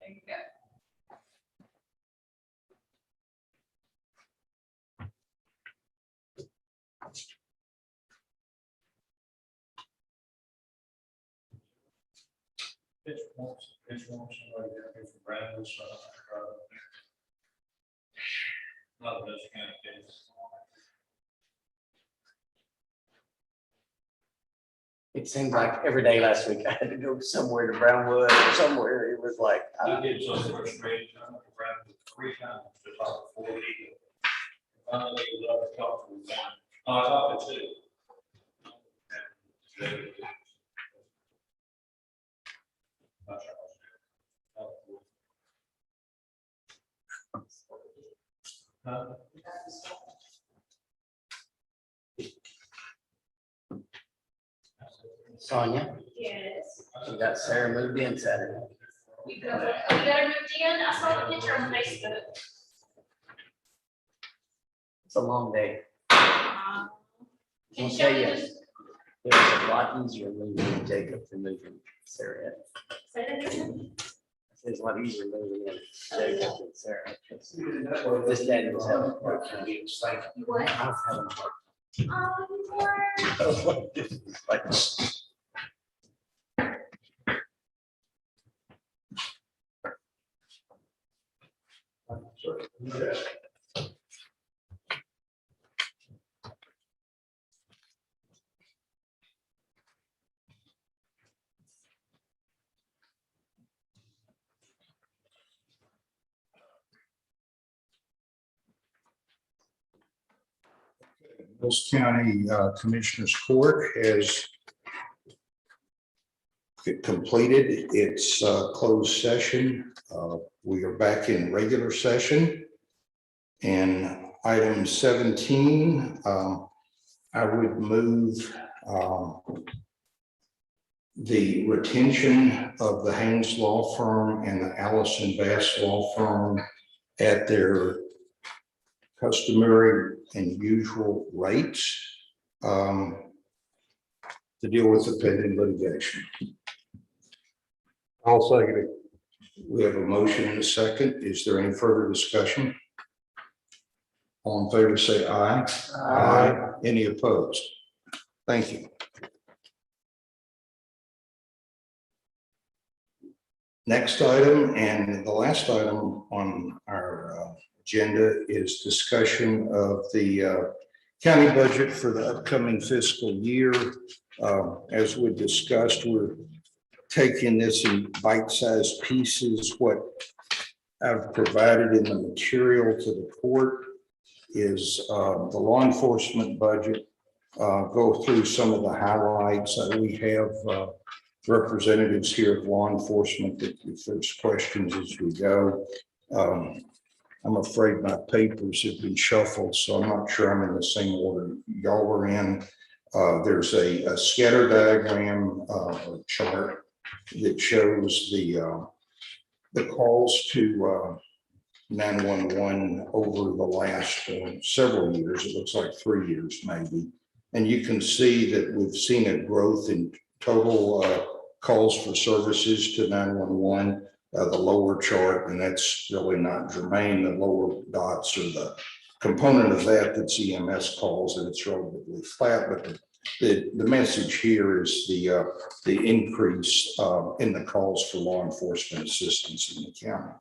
There you go. It's once somebody got me from Bradley, so I have to drive up there. Not those kind of kids. It seemed like every day last week I had to go somewhere to Brownwood or somewhere. It was like, I did so frustrated, I went to Bradley 3 times to talk to 4 people. Finally, we love to talk to one. I talked to 2. Sonia, Yes. you got Sarah moved in Saturday. We got her moved in. I saw the picture on Facebook. It's a long day. Can you I'll show tell me you, this? it was a lot easier moving Jacob than moving Sarah. Say that again? It's a lot easier moving in Jacob than Sarah. This daddy was having a hard time. You what? I was having a hard Oh, you were. time. Like, Mills County Commissioners Court has completed its closed session. We are back in regular session. And item 17, I would move the retention of the Haynes Law Firm and the Allison Bass Law Firm at their customary and usual rates to deal with the pending litigation. I'll second it. We have a motion and a second. Is there any further discussion? All in favor, say aye. Aye. Any opposed? Thank you. Next item and the last item on our agenda is discussion of the county budget for the upcoming fiscal year. As we discussed, we're taking this in bite-sized pieces. What I've provided in the material to the court is the law enforcement budget. Go through some of the highlights. We have representatives here of law enforcement that if there's questions as we go. I'm afraid my papers have been shuffled, so I'm not sure I'm in the same order y'all were in. There's a scatter diagram or chart that shows the calls to 911 over the last several years. It looks like 3 years maybe. And you can see that we've seen a growth in total calls for services to 911. The lower chart, and that's really not germane. The lower dots are the component of that that's EMS calls, and it's relatively flat. But the message here is the increase in the calls for law enforcement assistance in the county.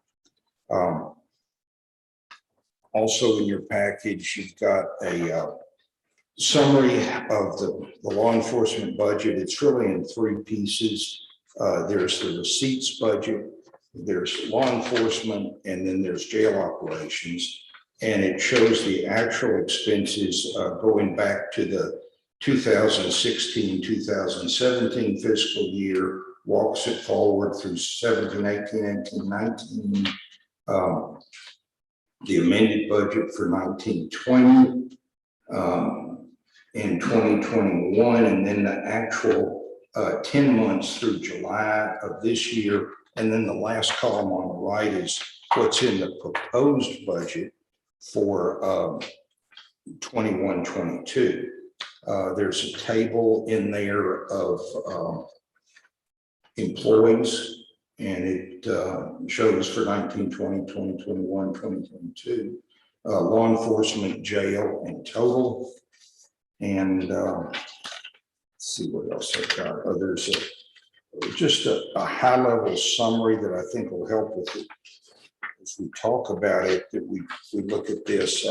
Also in your package, you've got a summary of the law enforcement budget. It's really in 3 pieces. There's the receipts budget, there's law enforcement, and then there's jail operations. And it shows the actual expenses going back to the 2016, 2017 fiscal year, walks it forward through 17, 18, 19, 19. The amended budget for 1920 in 2021, and then the actual 10 months through July of this year. And then the last column on the right is what's in the proposed budget for 21-22. There's a table in there of employees And it shows for 1920, 2021, 2022, law enforcement, jail in total. And let's see what else I got. Oh, there's just a high level summary that I think will help with it. As we talk about it, that we look at this.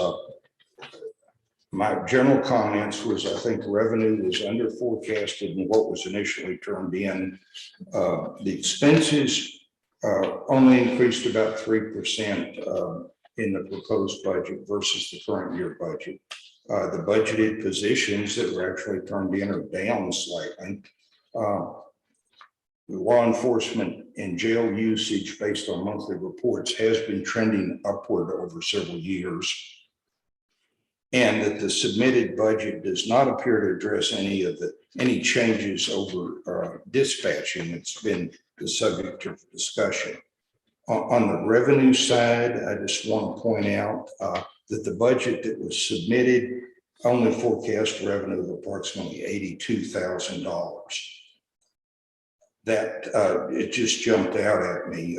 My general comments was, I think revenue was under forecasted and what was initially turned in. The expenses only increased about 3% in the proposed budget versus the current year budget. The budgeted positions that were actually turned in are down slightly. The law enforcement and jail usage based on monthly reports has been trending upward over several years. And that the submitted budget does not appear to address any changes over dispatching. It's been the subject of discussion. On the revenue side, I just want to point out that the budget that was submitted only forecast revenue of approximately $82,000. That it just jumped out at me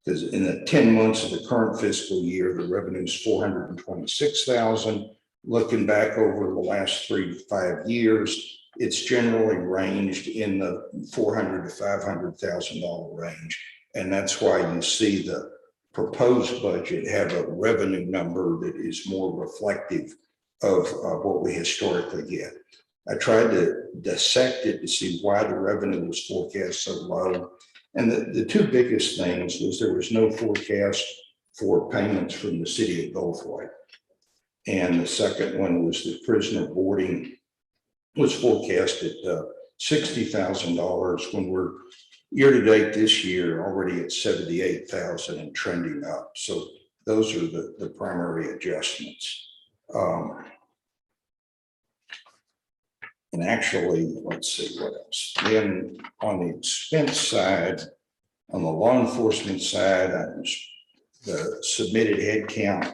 because in the 10 months of the current fiscal year, the revenue is $426,000. Looking back over the last 3 to 5 years, it's generally ranged in the $400,000 to $500,000 range. And that's why you see the proposed budget have a revenue number that is more reflective of what we historically get. I tried to dissect it to see why the revenue was forecast so low. And the two biggest things was there was no forecast for payments from the city of Goldthwaite. And the second one was that prisoner boarding was forecast at $60,000 when we're year to date this year already at $78,000 and trending up. So those are the primary adjustments. And actually, let's see what else. Then on the expense side, on the law enforcement side, the submitted head count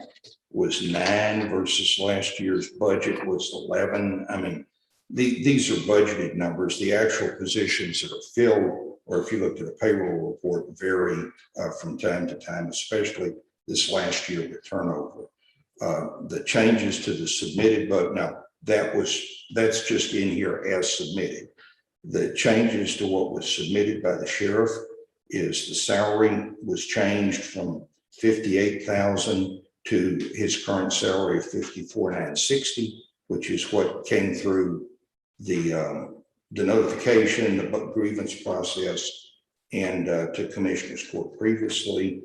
was 9 versus last year's budget was 11. I mean, these are budgeted numbers. The actual positions that are filled, or if you look at the payroll report, vary from time to time, especially this last year with turnover. The changes to the submitted, but now that's just in here as submitted. The changes to what was submitted by the sheriff is the salary was changed from $58,000 to his current salary of $54,960, which is what came through the notification, the grievance process, and to Commissioner's Court previously.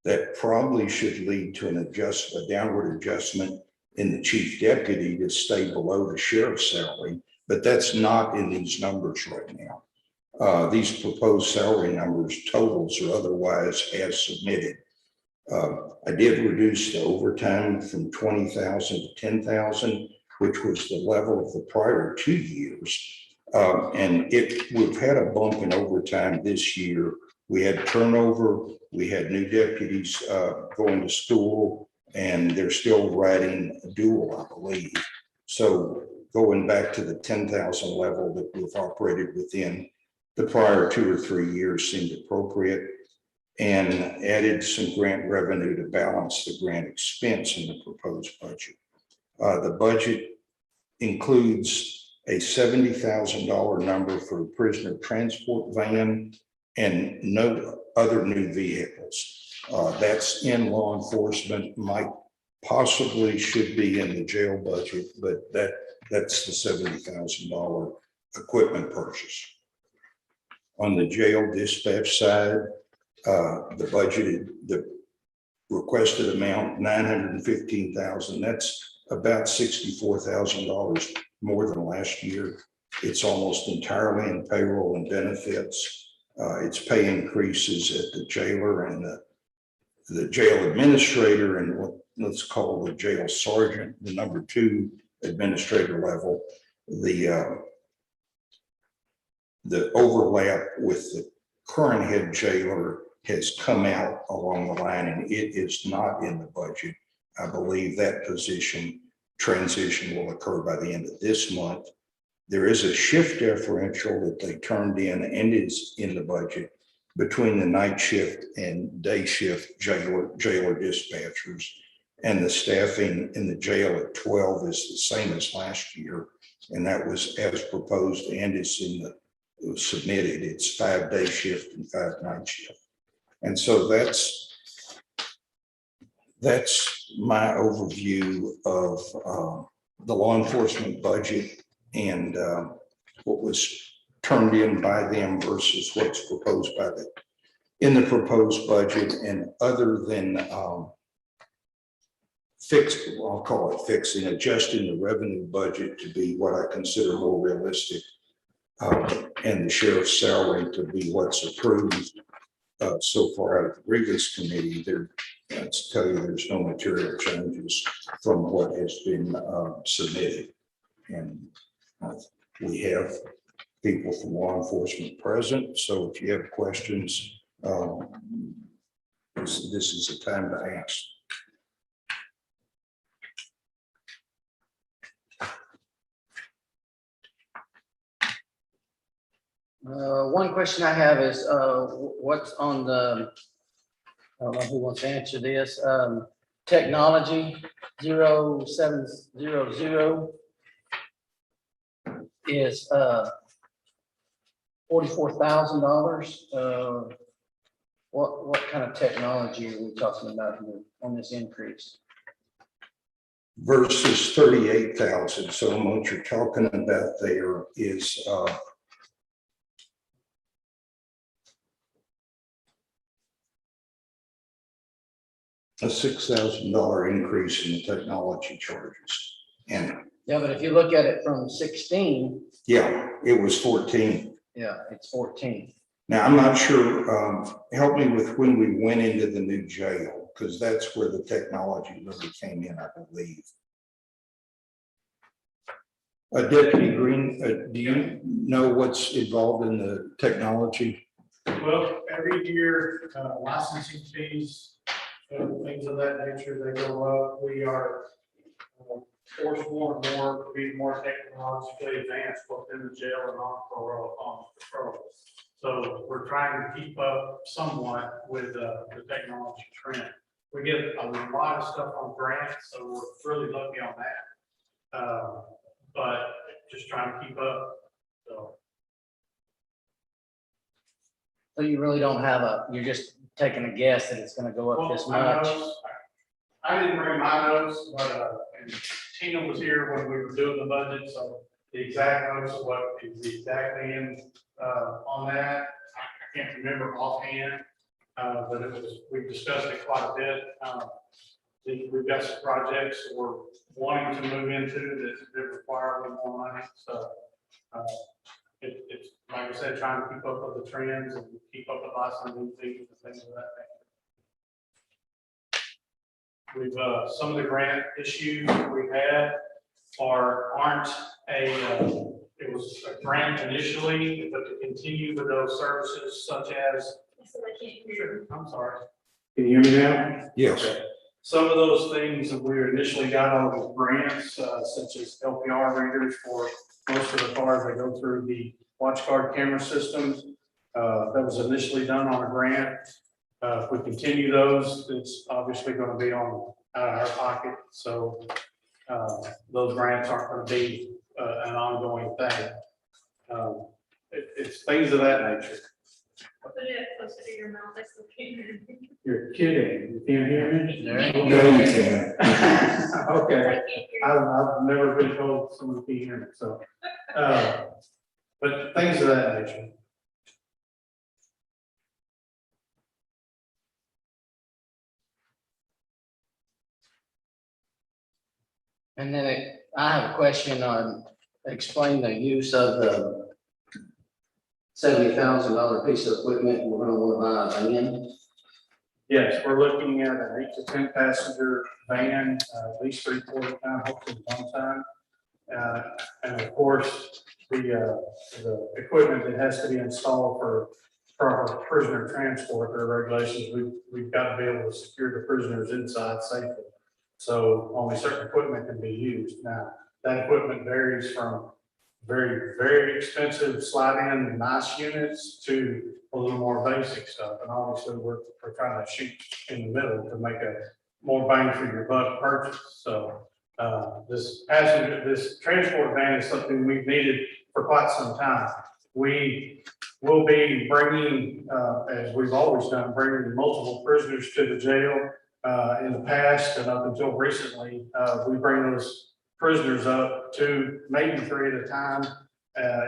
That probably should lead to a downward adjustment in the chief deputy to stay below the sheriff's salary, but that's not in these numbers right now. These proposed salary numbers, totals or otherwise, as submitted. I did reduce the overtime from 20,000 to 10,000, which was the level of the prior 2 years. And we've had a bump in overtime this year. We had turnover, we had new deputies going to school, and they're still riding a dual, I believe. So going back to the 10,000 level that we've operated within the prior 2 or 3 years seemed appropriate, and added some grant revenue to balance the grant expense in the proposed budget. The budget includes a $70,000 number for a prisoner transport van and no other new vehicles. That's in law enforcement, might possibly should be in the jail budget, but that's the $70,000 equipment purchase. On the jail dispatch side, the requested amount, $915,000. That's about $64,000 more than last year. It's almost entirely in payroll and benefits. It's pay increases at the jailer and the jail administrator and what let's call the jail sergeant, the number 2 administrator level. The overlap with the current head jailer has come out along the line, and it is not in the budget. I believe that position transition will occur by the end of this month. there is a shift differential that they turned in and is in the budget between the night shift and day shift jailer dispatchers. And the staffing in the jail at 12 is the same as last year. And that was as proposed and it's in the, it was submitted. It's 5-day shift and 5-night shift. And so that's my overview of the law enforcement budget and what was turned in by them versus what's proposed by in the proposed budget. And other than I'll call it fixing, adjusting the revenue budget to be what I consider more realistic, and the sheriff's salary to be what's approved so far out of the grievance committee. To tell you, there's no material changes from what has been submitted. And we have people from law enforcement present, so if you have questions, this is the time to ask. One question I have is, what's on the, I don't know who wants to answer this, technology 0700 is $44,000. What kind of technology are we talking about here on this increase? Versus 38,000. So what you're talking about there is a $6,000 increase in the technology charges. And Yeah, but if you look at it from 16, yeah, it was 14. yeah, it's 14. Now, I'm not sure, help me with when we went into the new jail, because that's where the technology really came in, I believe. Deputy Green, do you know what's involved in the technology? Well, every year, licensing fees, things of that nature, they go up. We are forced more and more to be more technologically advanced, both in the jail and on patrol. So we're trying to keep up somewhat with the technology trend. We get a lot of stuff on grants, so we're really lucky on that. But just trying to keep up, so. So you really don't have you're just taking a guess that it's gonna go up this Well, my much. notes, I didn't bring my notes, but and Tina was here when we were doing the budget, so the exact notes of what is exactly in on that, I can't remember offhand, but it was, we discussed it quite a bit. We've got some projects we're wanting to move into that require a little more money, so it's like I said, trying to keep up with the trends and keep up with licensing fees and things of that nature. We've some of the grant issues we've had aren't it was a grant initially, but to continue with those services such as. I'm sorry. Can you hear me now? Yes. Okay. Some of those things that we initially got out of grants, such as LPR readers for most of the cars that go through the watch guard camera systems. That was initially done on a grant. If we continue those, it's obviously going to be out of our pocket. So those grants aren't going to be an ongoing thing. It's things of that nature. Put it closer to your mouth, I still can't hear you. You're kidding. You can't hear me? There ain't No, you can't. Okay. I can't hear you. I've never been told someone can't hear me, so, but things of that nature. And then I have a question on, explain the use of the $70,000 piece of equipment we're gonna want to buy a van. Yes, we're looking at an 8 to 10 passenger van, at least 3/4 time, hopefully one time. And of course, the equipment that has to be installed for our prisoner transport, there are regulations, we've got to be able to secure the prisoners inside safely. So only certain equipment can be used. Now, that equipment varies from very, very expensive slide-in nice units to a little more basic stuff. And obviously, we're trying to shoot in the middle to make a more bang for your buck purchase. So this transport van is something we've needed for quite some time. We will be bringing, as we've always done, bringing multiple prisoners to the jail. In the past and up until recently, we bring those prisoners up to maybe 3 at a time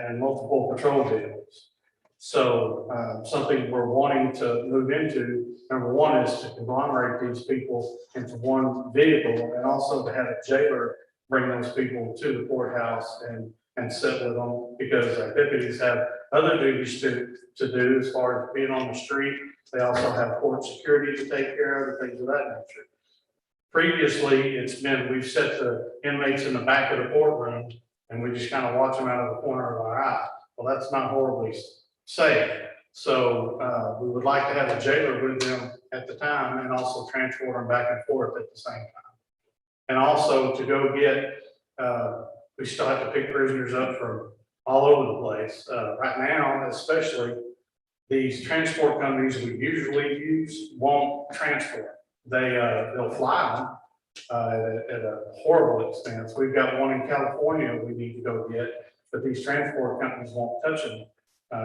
in multiple patrol vehicles. So something we're wanting to move into, number one, is to conglomerate these people into one vehicle, and also to have a jailer bring those people to the courthouse and sit with them, because our deputies have other duties to do as far as being on the street. They also have court security to take care of, and things of that nature. Previously, it's been, we've set the inmates in the back of the courtroom and we just kind of watch them out of the corner of our eye. Well, that's not horribly safe. So we would like to have a jailer with them at the time and also transport them back and forth at the same time. And also to go get, we still have to pick prisoners up from all over the place. Right now, especially, these transport companies we usually use won't transport. They'll fly them at a horrible expense. We've got one in California we need to go get, but these transport companies won't touch them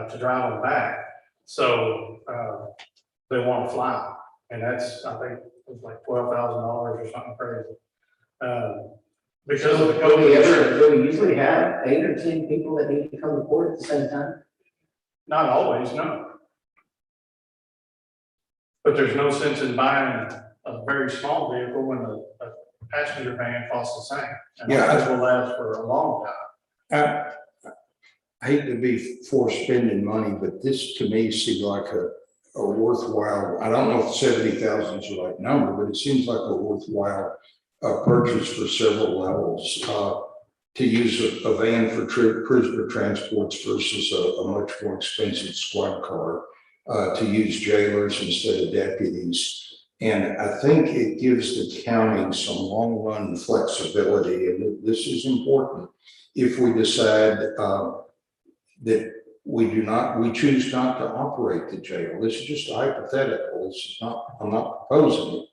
to drive them back. So they want to fly, and that's, I think, it was like $12,000 or something crazy. Because of the COVID. Do we usually have 8 or 10 people that need to come to court at the same time? Not always, no. But there's no sense in buying a very small vehicle when a passenger van costs the same. And Yeah. that will last for a long time. I hate to be for spending money, but this to me seems like a worthwhile, I don't know if 70,000 is the right number, but it seems like a worthwhile purchase for several levels. To use a van for prisoner transports versus a much more expensive squad car. To use jailers instead of deputies. And I think it gives the county some long run flexibility, and this is important. If we decide that we choose not to operate the jail, this is just hypothetical, this is not, I'm not proposing it.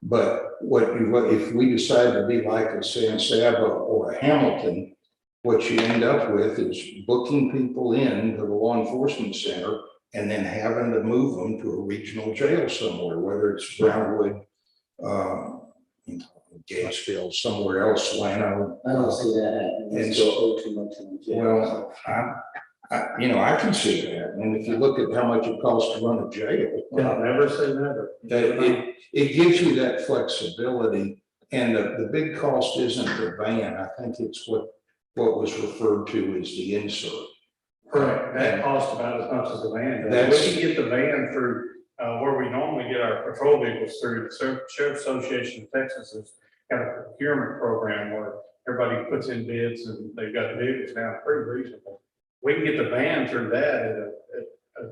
But if we decide to be like a San Saba or a Hamilton, what you end up with is booking people in to the law enforcement center and then having to move them to a regional jail somewhere, whether it's Brownwood, Gatesville, somewhere else, Lano. I don't see that happening. And so too much in the jail. Well, I can see that. And if you look at how much it costs to run a jail, I'll never say never. that it gives you that flexibility. And the big cost isn't the van. I think it's what was referred to as the insert. Correct, that costs about as much as the van does. We can get the van through, where we normally get our patrol vehicles through. The Sheriff Association of Texas has got a procurement program where everybody puts in bids and they've got the vehicles down pretty reasonable. We can get the van through that at a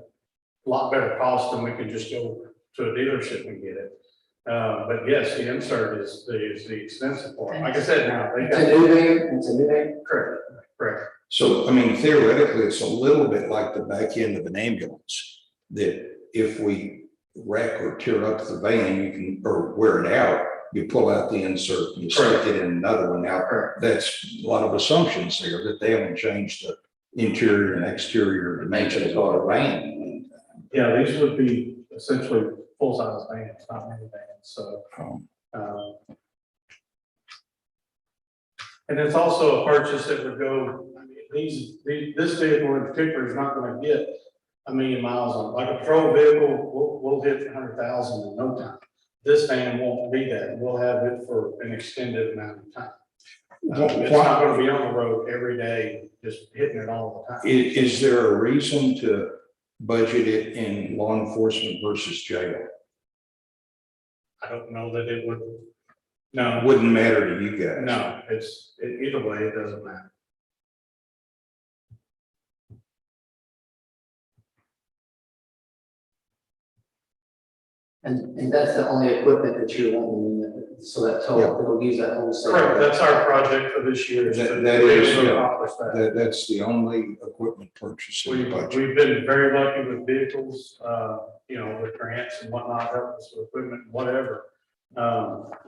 lot better cost than we could just go to a dealership and get it. But yes, the insert is the expensive part. Like I said, now. It's a new van, it's a new van? Correct. So, I mean, theoretically, it's a little bit like the back end of an ambulance, that if we wreck or tear up the van, you can, or wear it out, you pull out the insert, and you stick it in another one. Now, that's a lot of assumptions there, that they haven't changed the interior and exterior dimensions of the van. Yeah, these would be essentially full-size vans, not minivans, so. And it's also a purchase that would go, I mean, this vehicle in particular is not gonna get 1,000,000 miles on, like a patrol vehicle, we'll hit 100,000 in no time. This van won't be that, we'll have it for an extended amount of time. It's not gonna be on the road every day, just hitting it all the time. Is there a reason to budget it in law enforcement versus jail? I don't know that it would, no, It wouldn't matter to you guys. no, either way, it doesn't matter. And that's the only equipment that you're wanting, so that total, it'll use that whole. set. Correct, that's our project for this year. is to That be is, able to yeah. accomplish that. That's the only equipment purchase in the budget. We've been very lucky with vehicles, with grants and whatnot, help us with equipment, whatever.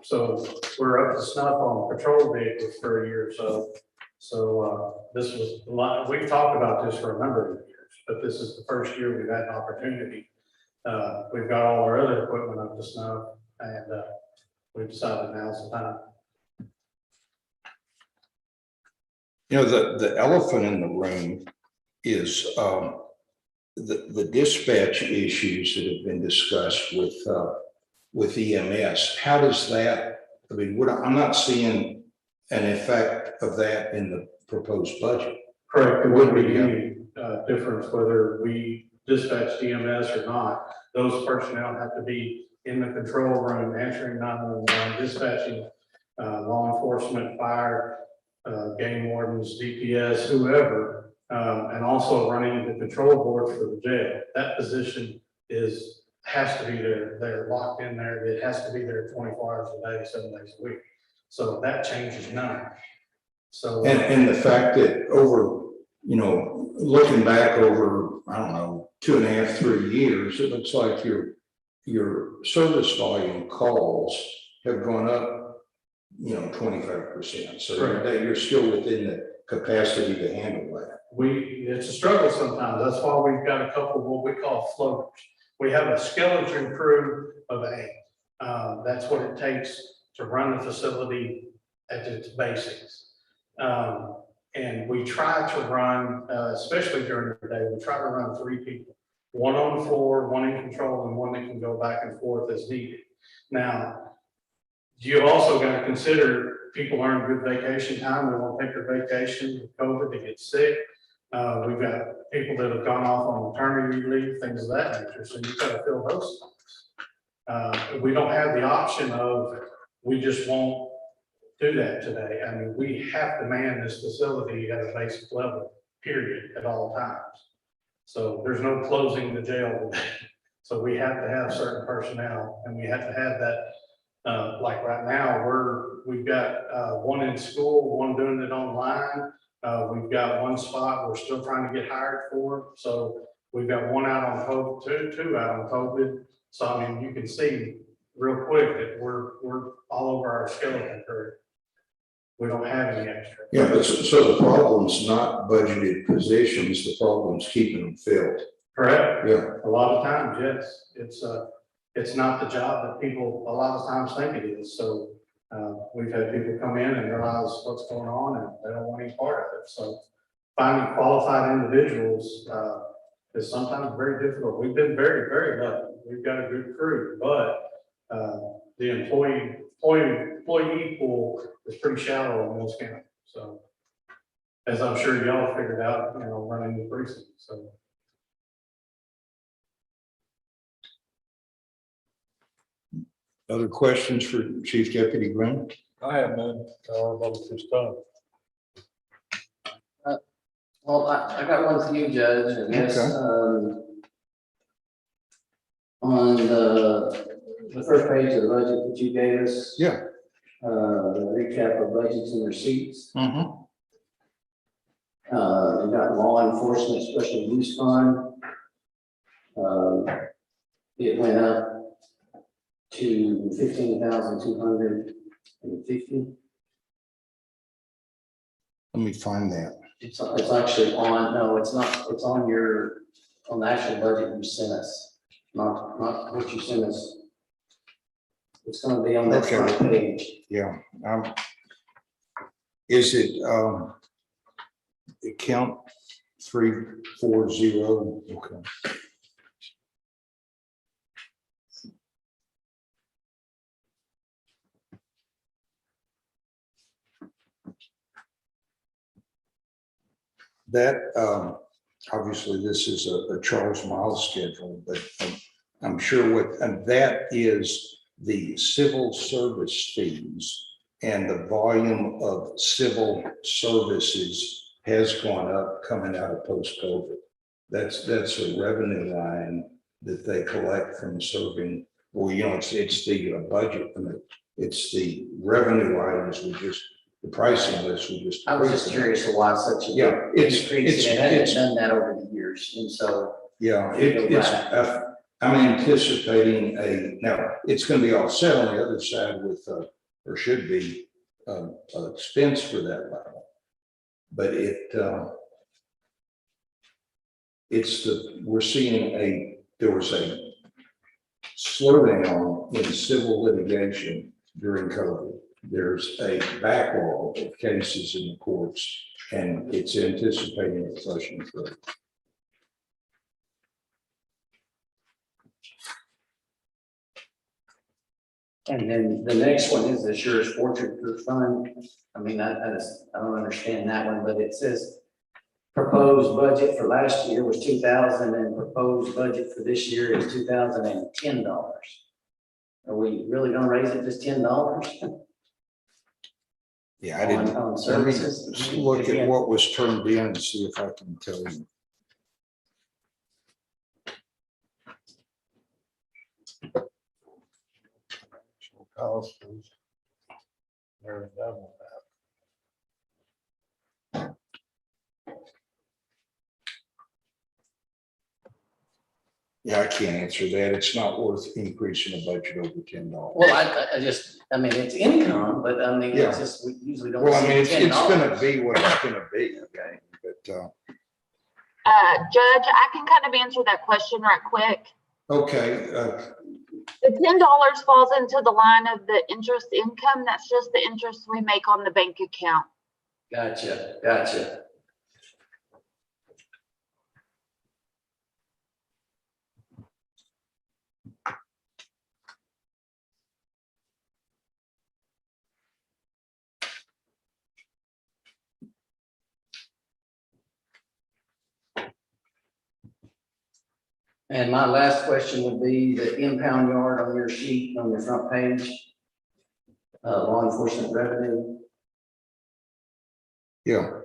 So we're up to snuff on patrol vehicles for a year or so. So, this was a lot, we've talked about this for a number of years, but this is the first year we've had an opportunity. We've got all our other equipment up to snuff, and, we've decided now's the time. The elephant in the room is the dispatch issues that have been discussed with EMS. How does that, I mean, I'm not seeing an effect of that in the proposed budget. Correct, it wouldn't be any difference whether we dispatch EMS or not. Those personnel have to be in the control room, answering 911, dispatching law enforcement, fire, game wardens, DPS, whoever, and also running the control board for the jail. That position has to be there. They're locked in there. It has to be there 24 hours a day, 7 days a week. So that changes none. So. And the fact that looking back over, I don't know, 2.5, 3 years, it looks like your service volume calls have gone up, 25%. So you're still within the capacity to handle that. It's a struggle sometimes. That's why we've got a couple of what we call floaters. We have a skeleton crew of 8. That's what it takes to run the facility at its basics. And we try to run, especially during the day, we try to run 3 people. 1 on the floor, 1 in control, and 1 that can go back and forth as needed. Now, you also got to consider people earn good vacation time. They want to take their vacation with COVID, they get sick. We've got people that have gone off on maternity leave, things of that nature. So you've got to fill those spots. We don't have the option of, we just won't do that today. I mean, we have to man this facility at a basic level, period, at all times. So there's no closing the jail today. So we have to have certain personnel, and we have to have that, like right now, we've got 1 in school, 1 doing it online. We've got 1 spot we're still trying to get hired for. So we've got 1 out on COVID, 2 out on COVID. So I mean, you can see real quick that we're all over our skeleton crew. We don't have any extra. Yeah, but so the problem's not budgeted positions, the problem's keeping them filled. Correct. Yeah. A lot of times, yes, it's not the job that people a lot of times think it is. So we've had people come in and realize what's going on, and they don't want any part of it. So finding qualified individuals is sometimes very difficult. We've been very, very lucky. We've got a good crew, but the employee pool is pretty shallow in Mills County. So as I'm sure y'all figured out, running the precinct. So. Other questions for Chief Deputy Graham? I have none, about this time. Well, I got one for you, Judge, I guess. Okay. On the first page of the budget that you gave us. Yeah. The recap of budgets and receipts. Mm-hmm. We got law enforcement special use fund. It went up to 15,250. Let me find that. It's actually on, no, it's not, it's on the actual budget you sent us, not what you sent us. It's gonna be on that Okay. front page. Yeah. Is it account 340? Okay. That, obviously, this is a Charles Miles schedule, but I'm sure and that is the civil service fees, and the volume of civil services has gone up coming out of post-COVID. That's a revenue line that they collect from serving Well, it's the budget, and it's the revenue items, the pricing list, we just. I was just curious why such a big Yeah, it's, increase, and it hasn't done that over the years, and so. yeah, You're it's, right. I'm anticipating now, it's gonna be offset on the other side with, or should be, expense for that level. But we're seeing there was a slowdown in civil litigation during COVID. There's a backlog of cases in the courts, and it's anticipating a flushing through. And then the next one is the Sheriff's Forfeiture Fund. I mean, I don't understand that one, but it says proposed budget for last year was 2,000 and proposed budget for this year is $2,010. Are we really gonna raise it just $10? Yeah, I didn't. On Let me services? look at what was turned in and see if I can tell you. Cost is nearly double that. Yeah, I can't answer that. It's not worth increasing a budget over $10. Well, I mean, it's income, but I mean, Yeah. it's just, we usually don't Well, I mean, see it's gonna $10. be what it's gonna be, okay, but, Judge, I can kind of answer that question right quick. okay, The $10 falls into the line of the interest income. That's just the interest we make on the bank account. Gotcha. And my last question would be the impound yard on your sheet, on your front page. Law enforcement revenue. yeah,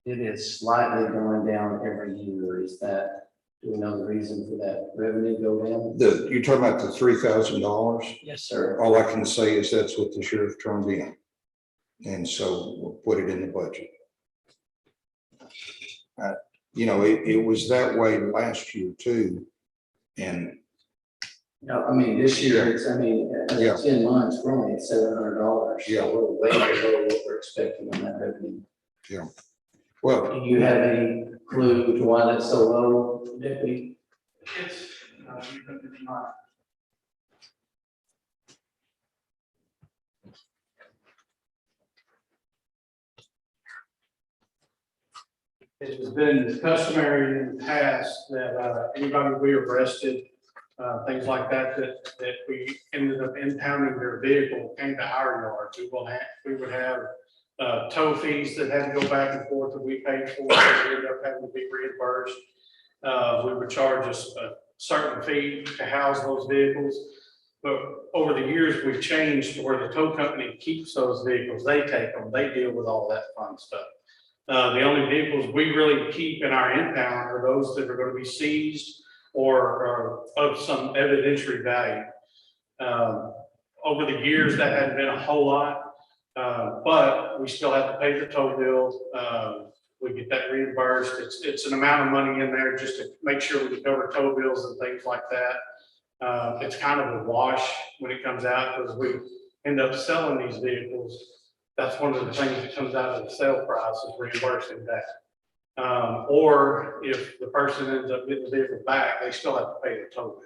It is slightly going down every year. Is that, do we know the reason for that revenue go down? you're talking about the $3,000? Yes, sir. All I can say is that's what the sheriff turned in. And so we'll put it in the budget. It was that way last year too. And No, I mean, this year, it's, Yeah. 10 months, we're only at $700. Yeah. So we're way below what we're expecting on that revenue. well, Do you have any clue to why that's so low, Deputy? It's, you can do not. It has been customary in the past that anybody we arrested, things like that we ended up impounding their vehicle came to our yard. We would have tow fees that had to go back and forth that we paid for, that we ended up having to be reimbursed. We would charge us a certain fee to house those vehicles. But over the years, we've changed to where the tow company keeps those vehicles. They take them, they deal with all that fun stuff. The only vehicles we really keep in our impound are those that are going to be seized or of some evidentiary value. Over the years, that hadn't been a whole lot, but we still have to pay the tow bill. We get that reimbursed. It's an amount of money in there just to make sure we can cover tow bills and things like that. It's kind of a wash when it comes out because we end up selling these vehicles. That's one of the things that comes out of the sale price is reimbursing that. Or if the person ends up getting the vehicle back, they still have to pay the tow bill.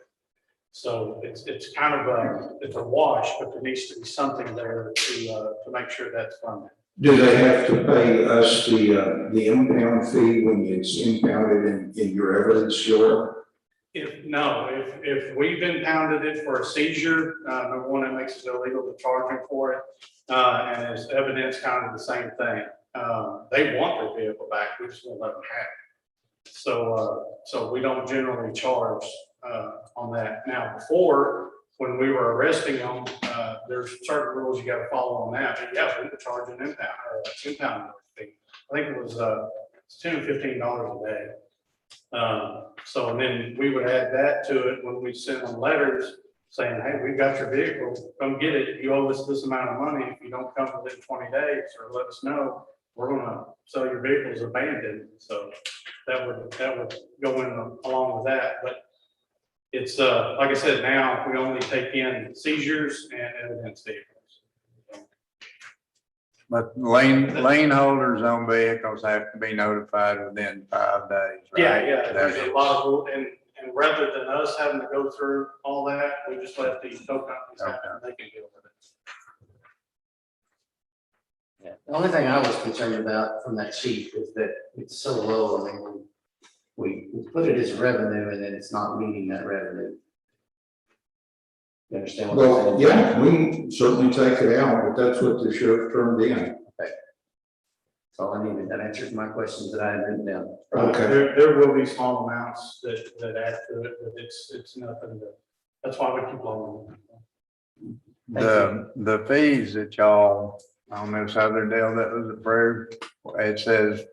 So it's kind of it's a wash, but there needs to be something there to make sure that's funded. do they have to pay us the impound fee when it's impounded in your evidence yard? If we've impounded it for a seizure, number one, it makes it illegal to charge them for it. And as evidence, kind of the same thing. They want their vehicle back, we just won't let them have it. So we don't generally charge on that. Now, before, when we were arresting them, there's certain rules you gotta follow on that. But yeah, we could charge an impound or impound fee. I think it was $10 or $15 a day. So, and then we would add that to it when we send them letters saying, hey, we've got your vehicle, come get it, you owe us this amount of money, if you don't come within 20 days or let us know, we're gonna sell your vehicle as abandoned, so that would go in along with that, but it's, like I said, now, we only take in seizures and evidence vehicles. But lane holders on vehicles have to be notified within 5 days, right? Yeah, That there's a is- lot of, and rather than us having to go through all that, we just let these tow companies have it, and they can deal with it. Yeah, the only thing I was concerned about from that sheet is that it's so low, I mean, we put it as revenue and then it's not meeting that revenue. You understand what I'm Well, saying? yeah, we can certainly take it out, but that's what the sheriff turned in. That's all I needed, that answers my questions that I had written down. Okay. There will be small amounts that add to it, but it's nothing to, that's why we keep lowering. The fees that y'all, on this other deal that was approved, it says,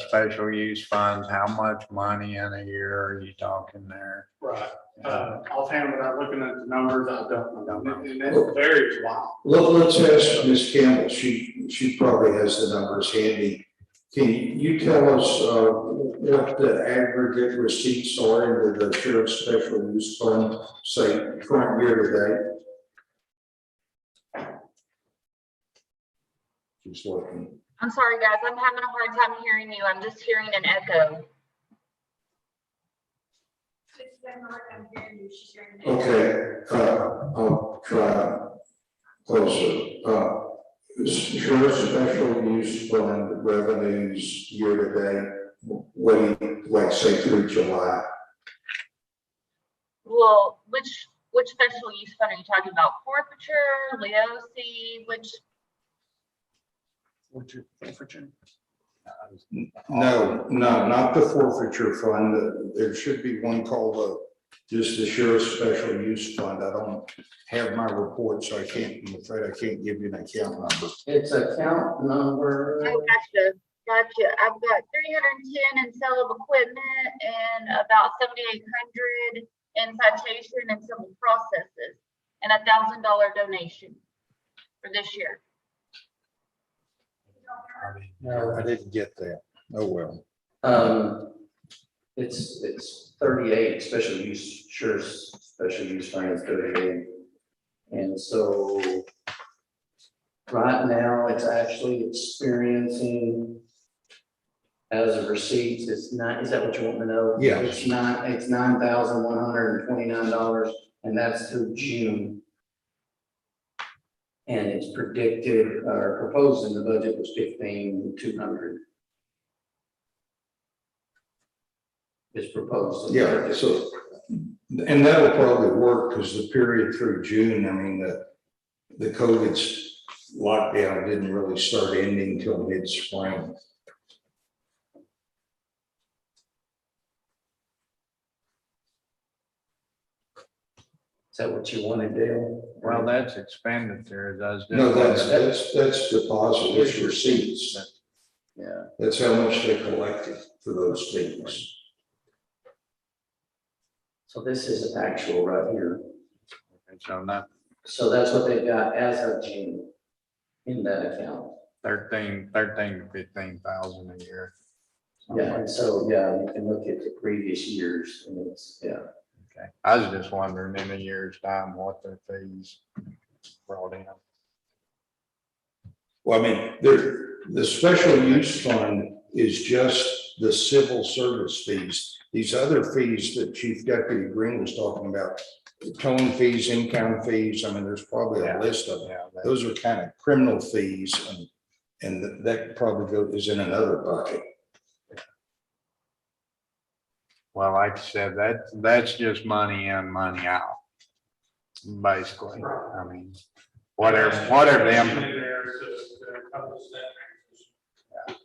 special use funds, how much money in a year are you talking there? Right. Offhand, without looking at the numbers, I don't know, and it varies a lot. Let's ask Ms. Campbell, she probably has the numbers handy. Can you tell us, what the aggregate receipts are into the sheriff's special use fund, say, current year to date? She's looking. I'm sorry, guys, I'm having a hard time hearing you. I'm just hearing an echo. Okay, I'll try closer. Sheriff's special use fund revenues year to date, what do you, like, say through July? Well, which special use fund are you talking about? Forfeiture, Leosi, which? Forfeiture? No, not the forfeiture fund. There should be one called, just the sheriff's special use fund. I don't have my report, so I'm afraid I can't give you an account number. It's account number, Oh, gotcha. I've got 310 in sale of equipment and about 7,800 in citation and civil processes and $1,000 donation for this year. No, I didn't get that. Oh, well. it's 38 special use, special use fund is 38. And so right now, it's actually experiencing as of receipts, it's not, is that what you want to know? Yeah. It's $9,129, and that's through June. And it's predicted or proposed in the budget was 15,200. Is proposed. in the Yeah, budget. so, and that'll probably work because the period through June, I mean, the COVID's lockdown didn't really start ending till mid-spring. Is that what you wanted, Dale? Well, that's expenditures, I was just. No, that's deposit, it's receipts. Yeah. That's how much they collected for those fees. So this is actual right here. So not So that's what they've got as of June in that account. 13 to 15,000 a year. Yeah, and so, yeah, you can look at the previous years and it's, yeah. Okay, I was just wondering in a year's time what their fees brought in. Well, I mean, the special use fund is just the civil service fees. These other fees that Chief Deputy Green was talking about, towing fees, impound fees, I mean, there's probably a list of them. Yeah, that- Those are kind of criminal fees and that probably is in another bucket. well, like I said, that's just money in, money out. Basically, I mean, whatever them. There to cover that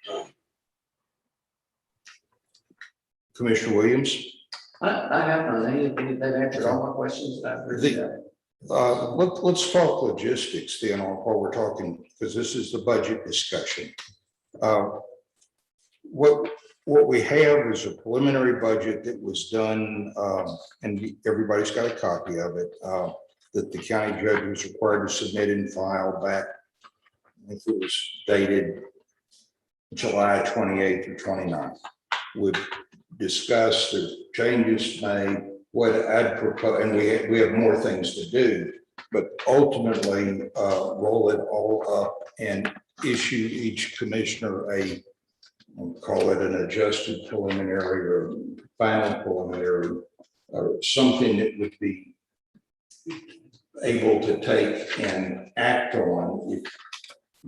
transition. Commissioner Williams? I have none, they've answered all my questions that I've written down. Let's talk logistics then while we're talking, because this is the budget discussion. what we have is a preliminary budget that was done, and everybody's got a copy of it, that the county judge was required to submit and file back. I think it was dated July 28th or 29th. We've discussed the changes made, what I'd propose, and we have more things to do, but ultimately roll it all up and issue each commissioner we'll call it an adjusted preliminary or final preliminary, or something that would be able to take and act on if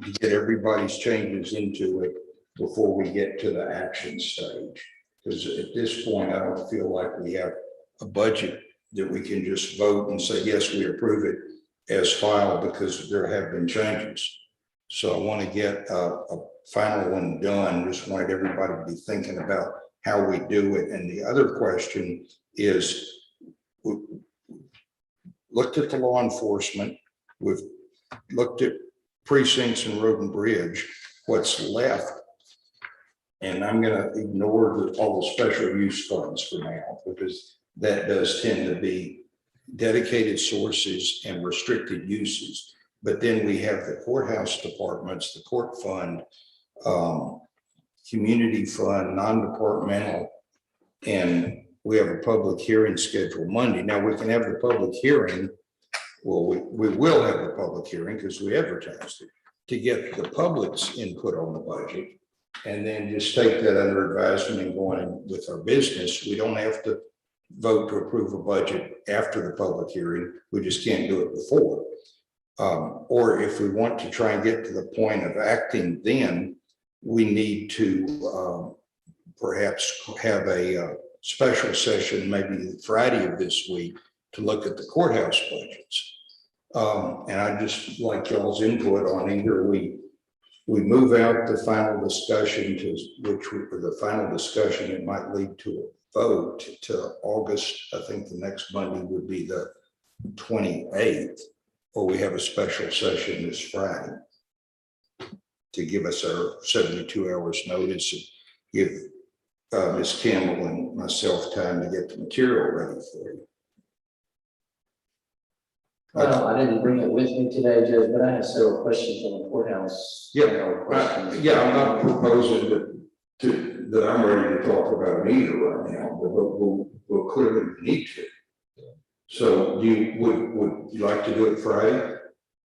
you get everybody's changes into it before we get to the action stage. Because at this point, I don't feel like we have a budget that we can just vote and say, yes, we approve it as filed, because there have been changes. So I want to get a final one done. Just wanted everybody to be thinking about how we do it. And the other question is, we looked at the law enforcement, we've looked at precincts and road and bridge, what's left. And I'm going to ignore all the special use funds for now, because that does tend to be dedicated sources and restricted uses. But then we have the courthouse departments, the court fund, community fund, non-departmental, and we have a public hearing scheduled Monday. Now, we can have the public hearing. Well, we will have a public hearing because we advertised it to get the public's input on the budget, and then just take that under advisement and go on with our business. We don't have to vote to approve a budget after the public hearing. We just can't do it before. Or if we want to try and get to the point of acting, then we need to perhaps have a special session, maybe Friday of this week, to look at the courthouse budgets. And I just like y'all's input on either we move out the final discussion to the final discussion, it might lead to a vote to August. I think the next Monday would be the 28th, or we have a special session this Friday to give us our 72 hours notice and give Ms. Campbell and myself time to get the material ready for you. Well, I didn't bring it with me today, Judge, but I have several questions on the courthouse. Yeah, I'm not proposing that I'm ready to talk about it either right now, but we'll clearly need to. So would you like to do it Friday?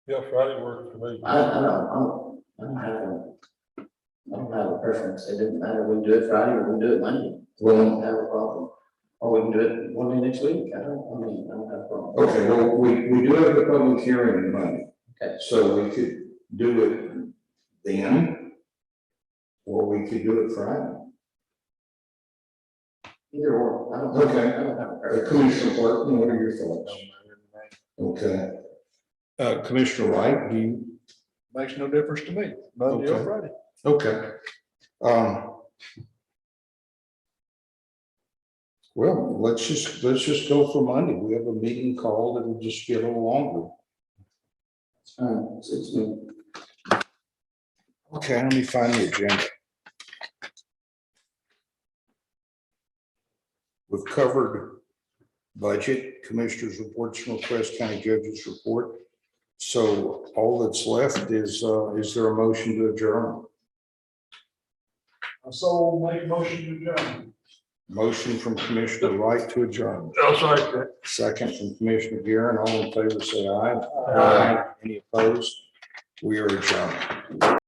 Yeah, Friday works for me. I don't have a preference. It doesn't matter. We can do it Friday or we can do it Monday. We don't have a problem. Or we can do it one day next week. I don't have a problem. Okay, well, we do have a public hearing on Monday. Okay. So we could do it then, or we could do it Friday. Either or. I don't have a preference. Commissioner Barton, what are your thoughts? Okay. Commissioner Wright, do you? Makes no difference to me, Monday or Okay. Friday. Okay. Well, let's just go for Monday. We have a meeting called. It'll just be a little longer. Suits me. Okay, let me find the agenda. We've covered budget, commissioners' reports from Crest County Judge's report. So all that's left is there a motion to adjourn? So make a motion to adjourn. Motion from Commissioner Wright to adjourn. Oh, sorry. Second from Commissioner Guerin. All in favor, say aye. Aye. Any opposed? We are adjourned.